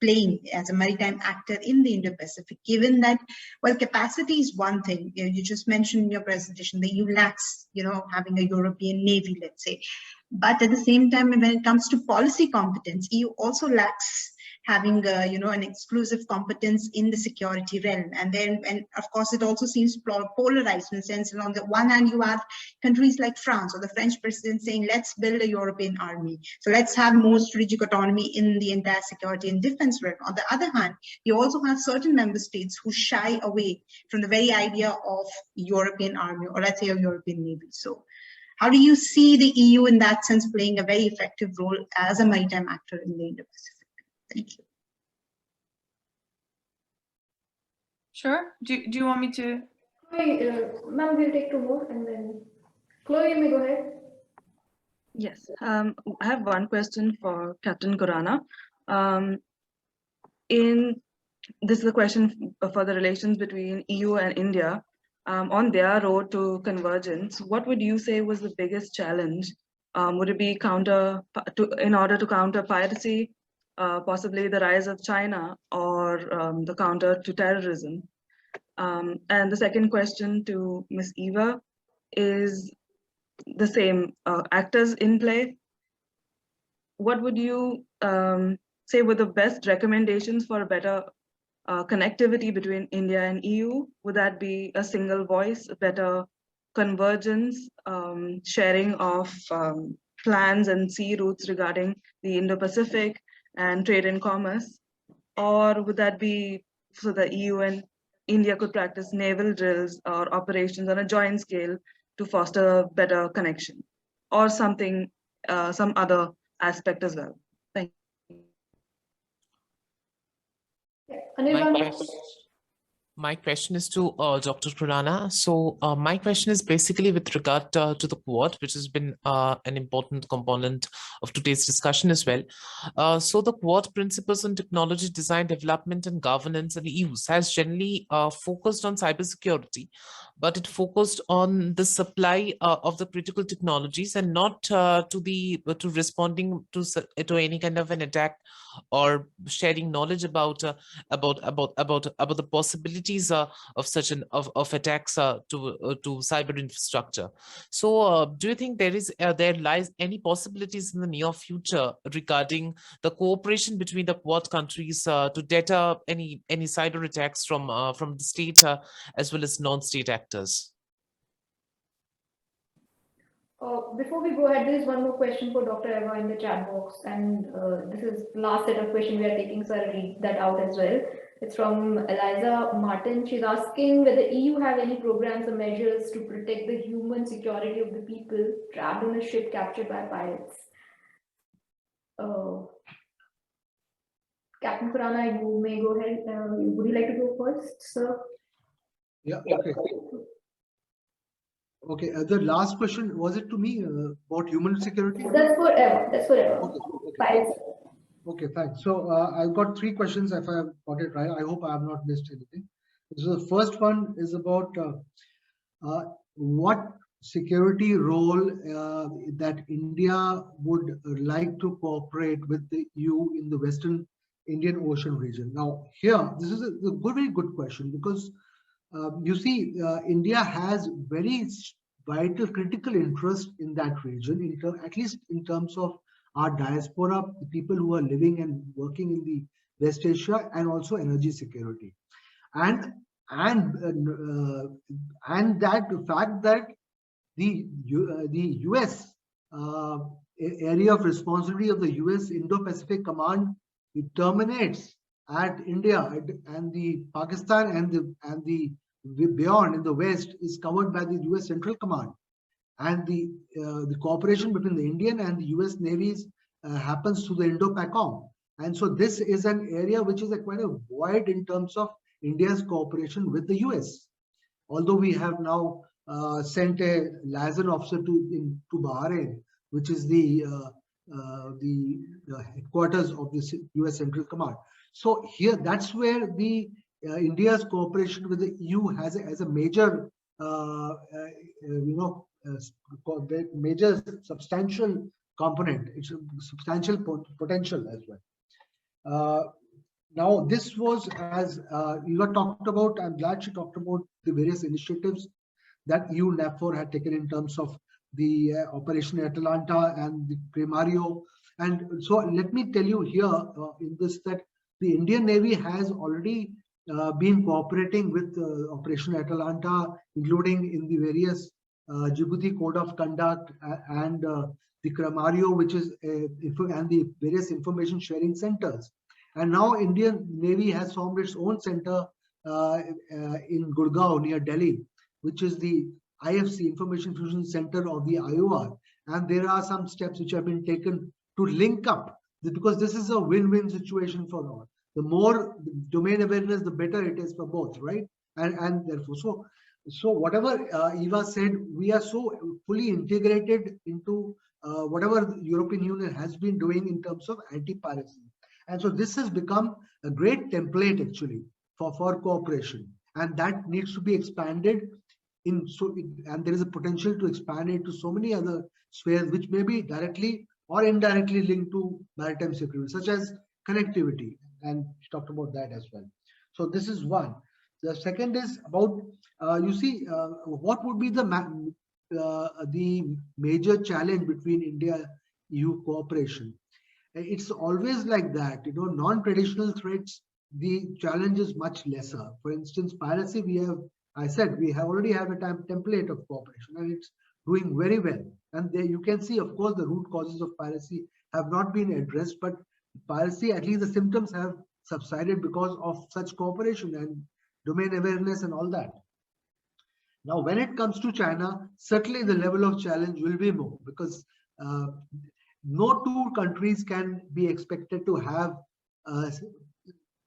playing as a maritime actor in the Indo-Pacific, given that, well, capacity is one thing. You just mentioned in your presentation that EU lacks, having a European Navy, let's say. But at the same time, when it comes to policy competence, EU also lacks having an exclusive competence in the security realm. And of course, it also seems polarized in the sense that on the one hand, you have countries like France or the French president saying, let's build a European army. So let's have more strategic autonomy in the entire security and defense realm. On the other hand, you also have certain member states who shy away from the very idea of European army, or let's say a European navy. So how do you see the EU in that sense playing a very effective role as a maritime actor in the Indo-Pacific? Thank you. Sure. Do you want me to? Chloe, ma'am, we'll take two more, and then Chloe, you may go ahead. Yes, I have one question for Captain Korana. This is a question for the relations between EU and India. On their road to convergence, what would you say was the biggest challenge? Would it be in order to counter piracy, possibly the rise of China, or the counter to terrorism? And the second question to Ms. Eva is the same. Actors in play, what would you say were the best recommendations for a better connectivity between India and EU? Would that be a single voice, better convergence, sharing of plans and sea routes regarding the Indo-Pacific and trade and commerce? Or would that be so the EU and India could practice naval drills or operations on a joint scale to foster better connection, or something, some other aspect as well? Thank you. Anirban. My question is to Dr. Khurana. So my question is basically with regard to the Quad, which has been an important component of today's discussion as well. So the Quad principles on technology design, development and governance and use has generally focused on cybersecurity, but it focused on the supply of the critical technologies and not to responding to any kind of an attack or sharing knowledge about the possibilities of such of attacks to cyber infrastructure. So do you think there lies any possibilities in the near future regarding the cooperation between the Quad countries to deter any cyber attacks from the state as well as non-state actors? Before we go ahead, there is one more question for Dr. Eva in the chat box, and this is the last set of questions we are taking, so I'll read that out as well. It's from Eliza Martin. She's asking whether EU have any programs or measures to protect the human security of the people trapped on a ship captured by pirates. Captain Khurana, you may go ahead. Would you like to go first, sir? Yeah, okay. Okay, the last question, was it to me about human security? That's for Eva. That's for Eva. Okay. Okay, thanks. So I've got 3 questions if I've got it right. I hope I have not missed anything. So the first one is about what security role that India would like to cooperate with the EU in the Western Indian Ocean region. Now here, this is a very good question because you see, India has very vital, critical interest in that region, at least in terms of our diaspora, the people who are living and working in the West Asia, and also energy security, and that the fact that the US area of responsibility of the US Indo-Pacific Command, it terminates at India and the Pakistan and the beyond in the West is covered by the US Central Command, and the cooperation between the Indian and the US navies happens through the Indo-PACOM, and so this is an area which is quite a void in terms of India's cooperation with the US. Although we have now sent a liaison officer to Bahrain, which is the headquarters of the US Central Command. So here, that's where the India's cooperation with the EU has a major, major substantial component. It's a substantial potential as well. Now, this was, as you had talked about, I'm glad she talked about the various initiatives that EU NAVFOR had taken in terms of the Operation Atalanta and the Primario. And so let me tell you here in this that the Indian Navy has already been cooperating with Operation Atalanta, including in the various Djibouti Code of Conduct and the Primario, which is and the various information sharing centers. And now Indian Navy has formed its own center in Gurgaon near Delhi, which is the IFC, Information Fusion Center of the IOR. And there are some steps which have been taken to link up, because this is a win-win situation for all. The more domain awareness, the better it is for both, right? And therefore, so whatever Eva said, we are so fully integrated into whatever the European Union has been doing in terms of anti-piracy. And so this has become a great template actually for cooperation, and that needs to be expanded and there is a potential to expand it to so many other spheres which may be directly or indirectly linked to maritime security, such as connectivity, and she talked about that as well. So this is one. The second is about what would be the major challenge between India-EU cooperation. It's always like that, non-traditional threats, the challenge is much lesser. For instance, piracy, we already have a template of cooperation, and it's doing very well. And there you can see, of course, the root causes of piracy have not been addressed, but piracy, at least the symptoms have subsided because of such cooperation and domain awareness and all that. Now, when it comes to China, certainly the level of challenge will be more, because no two countries can be expected to have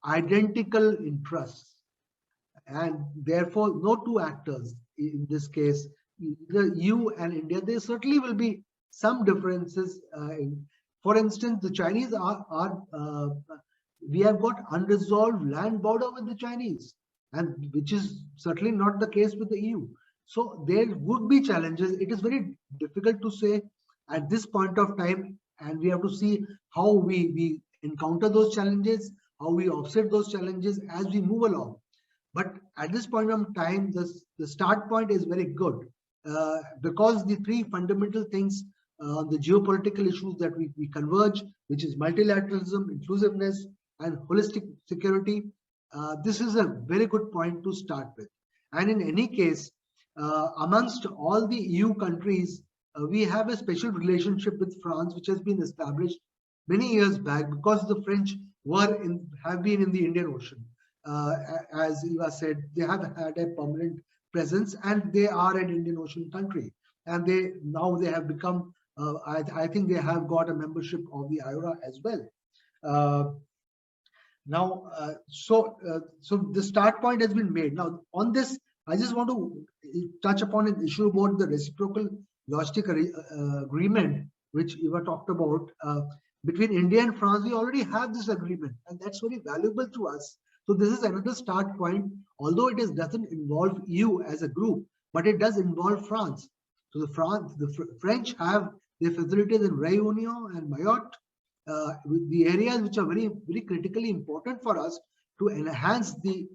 identical interests and therefore no two actors in this case, the EU and India. There certainly will be some differences. For instance, the Chinese we have got unresolved land border with the Chinese, and which is certainly not the case with the EU. So there would be challenges. It is very difficult to say at this point of time, and we have to see how we encounter those challenges, how we offset those challenges as we move along. But at this point of time, the start point is very good because the three fundamental things, the geopolitical issues that we converge, which is multilateralism, inclusiveness, and holistic security. This is a very good point to start with. And in any case, amongst all the EU countries, we have a special relationship with France, which has been established many years back because the French have been in the Indian Ocean. As Eva said, they have had a permanent presence, and they are an Indian Ocean country. And now they have become, I think they have got a membership of the IORA as well. So the start point has been made. Now, on this, I just want to touch upon an issue about the reciprocal logistic agreement, which Eva talked about. Between India and France, we already have this agreement, and that's very valuable to us. So this is another start point, although it doesn't involve EU as a group, but it does involve France. So the French have their facilities in Réunion and Mayotte, with the areas which are very, very critically important for us to enhance the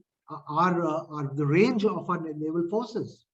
range of our naval forces.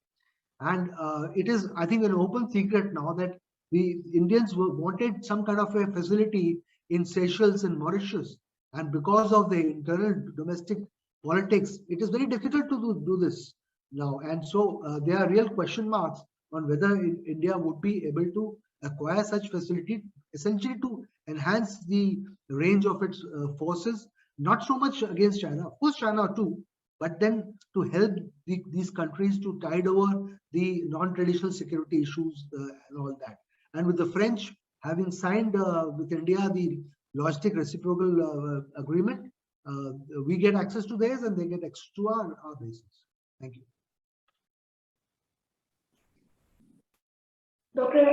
And it is, I think, an open secret now that the Indians wanted some kind of a facility in Seychelles and Mauritius. And because of the internal domestic politics, it is very difficult to do this now. And so there are real question marks on whether India would be able to acquire such facility, essentially to enhance the range of its forces, not so much against China, of course China too, but then to help these countries to tide over the non-traditional security issues and all that. And with the French having signed with India the logistic reciprocal agreement, we get access to theirs and they get access to our bases. Thank you. Dr.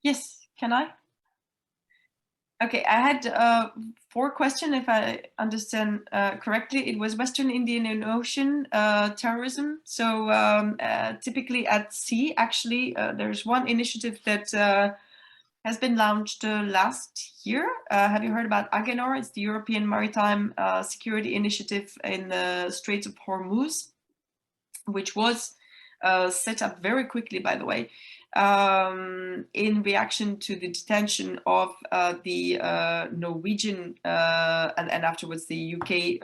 Yes, can I? Okay, I had 4 questions, if I understand correctly. It was Western Indian Ocean terrorism. So typically at sea, actually, there's one initiative that has been launched last year. Have you heard about AGENOR? It's the European Maritime Security Initiative in the Straits of Hormuz, which was set up very quickly, by the way, in reaction to the detention of the Norwegian and afterwards the UK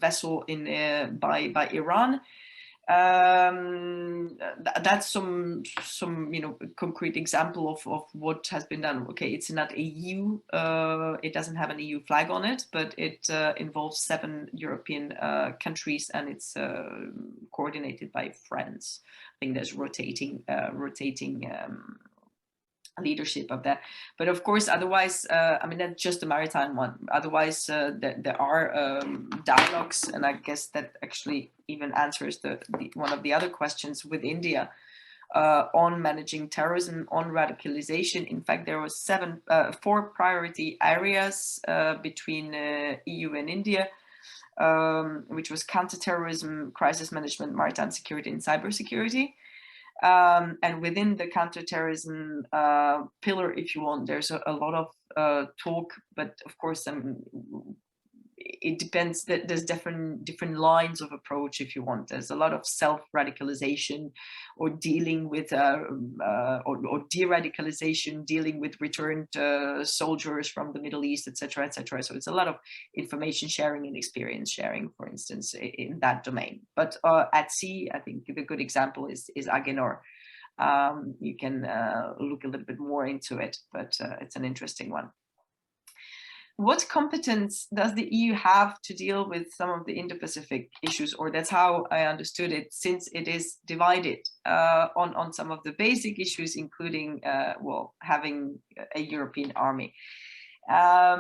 vessel by Iran. That's some concrete example of what has been done. Okay, it's not EU, it doesn't have an EU flag on it, but it involves 7 European countries, and it's coordinated by France. I think there's rotating leadership of that, but of course otherwise I mean that's just the maritime one. Otherwise there are dialogues, and I guess that actually even answers one of the other questions with India on managing terrorism, on radicalization. In fact, there was 4 priority areas between EU and India, which was counterterrorism, crisis management, maritime security, and cybersecurity. And within the counterterrorism pillar, if you want, there's a lot of talk, but of course, it depends. That there's different lines of approach, if you want. There's a lot of self-radicalization, or dealing with or de-radicalization, dealing with returned soldiers from the Middle East, etc., etc. So it's a lot of information sharing and experience sharing, for instance, in that domain. But at sea, I think the good example is AGENOR. You can look a little bit more into it, but it's an interesting one. What competence does the EU have to deal with some of the Indo-Pacific issues, or that's how I understood it, since it is divided on some of the basic issues, including, well, having a European army? I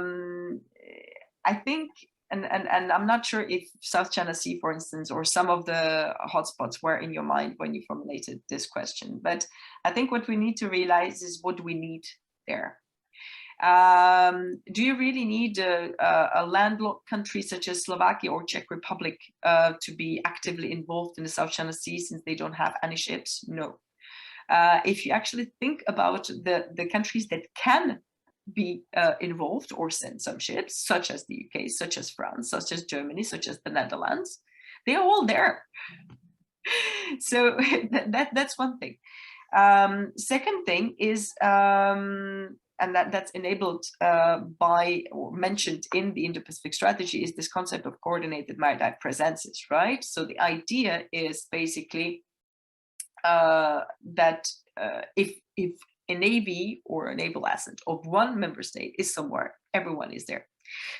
think and I'm not sure if South China Sea, for instance, or some of the hotspots were in your mind when you formulated this question. But I think what we need to realize is, what do we need there? Do you really need a landlocked country such as Slovakia or Czech Republic to be actively involved in the South China Sea, since they don't have any ships? No. If you actually think about the countries that can be involved or send some ships, such as the UK, such as France, such as Germany, such as the Netherlands, they are all there. So that's one thing. Second thing is, and that's enabled by, or mentioned in the Indo-Pacific strategy, is this concept of coordinated maritime presences, right? So the idea is basically that if a navy or a naval asset of one member state is somewhere, everyone is there.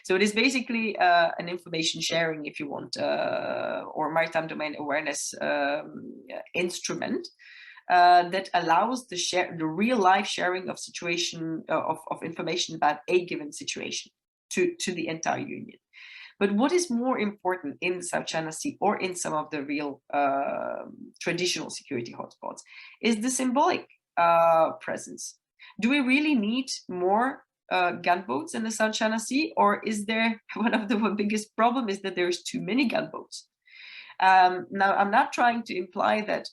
So it is basically an information sharing, if you want, or maritime domain awareness instrument that allows the real life sharing of situation of information about a given situation to the entire union. But what is more important in the South China Sea or in some of the real traditional security hotspots is the symbolic presence. Do we really need more gunboats in the South China Sea, or is there one of the biggest problem is that there's too many gunboats? Now, I'm not trying to imply that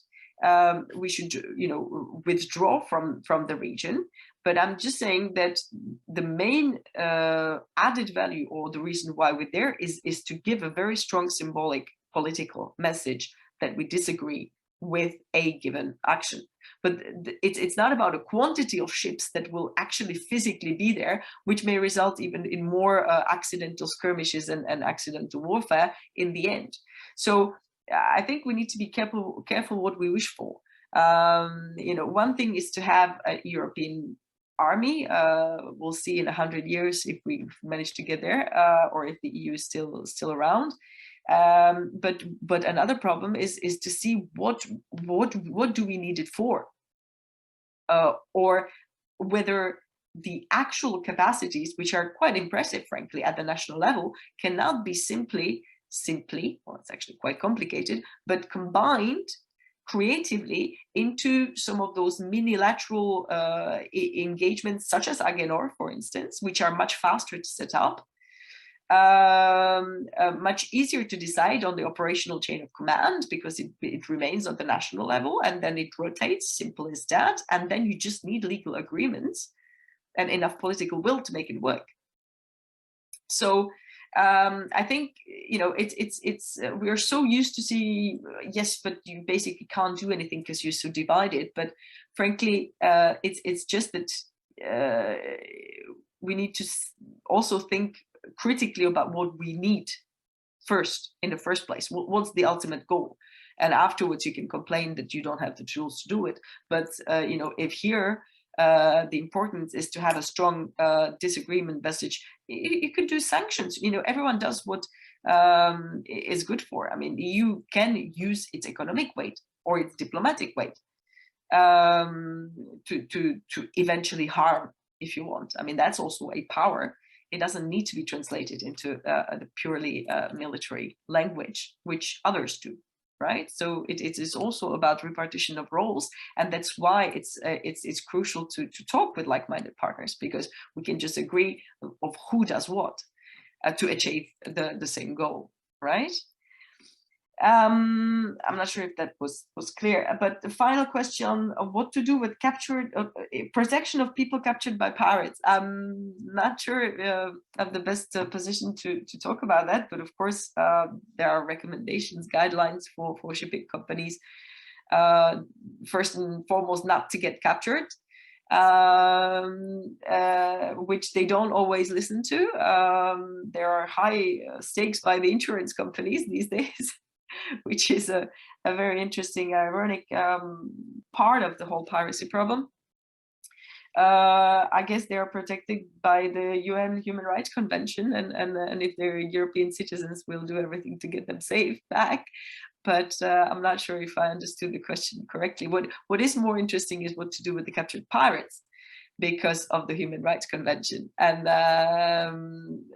we should, withdraw from the region, but I'm just saying that the main added value, or the reason why we're there, is to give a very strong symbolic political message that we disagree with a given action. But it's not about a quantity of ships that will actually physically be there, which may result even in more accidental skirmishes and accidental warfare in the end. So I think we need to be careful what we wish for. One thing is to have a European army. We'll see in 100 years if we manage to get there, or if the EU is still around. But another problem is to see what do we need it for, or whether the actual capacities, which are quite impressive, frankly, at the national level, cannot be simply, well, it's actually quite complicated, but combined creatively into some of those minilateral engagements, such as Agenor, for instance, which are much faster to set up, much easier to decide on the operational chain of command, because it remains on the national level, and then it rotates, simple as that, and then you just need legal agreements and enough political will to make it work. So I think, it's we are so used to see, yes, but you basically can't do anything because you're so divided. But frankly, it's just that we need to also think critically about what we need first in the first place. What's the ultimate goal? And afterwards you can complain that you don't have the tools to do it. But if here the importance is to have a strong disagreement message, you could do sanctions. Everyone does what is good for. I mean, the EU can use its economic weight or its diplomatic weight to eventually harm, if you want. I mean, that's also a power. It doesn't need to be translated into the purely military language, which others do, right? So it is also about repartition of roles, and that's why it's crucial to talk with like-minded partners, because we can just agree of who does what to achieve the same goal, right? I'm not sure if that was clear, but the final question of what to do with protection of people captured by pirates. I'm not sure of the best position to talk about that, but of course there are recommendations, guidelines for shipping companies, first and foremost, not to get captured, which they don't always listen to. There are high stakes by the insurance companies these days, which is a very interesting, ironic part of the whole piracy problem. I guess they are protected by the UN Human Rights Convention, and if they're European citizens, we'll do everything to get them safe back. But I'm not sure if I understood the question correctly. What is more interesting is what to do with the captured pirates, because of the Human Rights Convention. And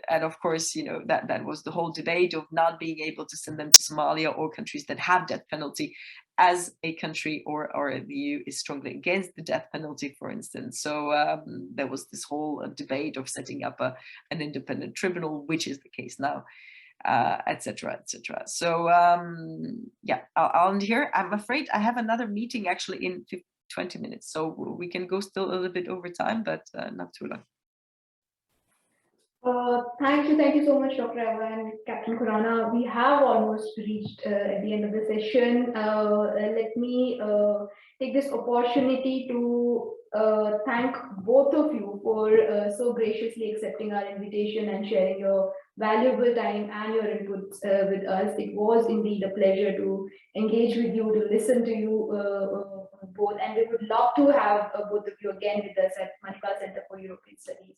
of course, you know, that was the whole debate of not being able to send them to Somalia or countries that have death penalty, as a country or the EU is strongly against the death penalty, for instance. So there was this whole debate of setting up an independent tribunal, which is the case now, etc., etc. So yeah, I'll end here. I'm afraid I have another meeting actually in 20 minutes, so we can go still a little bit over time, but not too long. Thank you so much, Dr. Eva and Captain Khurana. We have almost reached at the end of the session. Let me take this opportunity to thank both of you for so graciously accepting our invitation and sharing your valuable time and your inputs with us. It was indeed a pleasure to engage with you, to listen to you both, and we would love to have both of you again with us at Manipal Center for European Studies.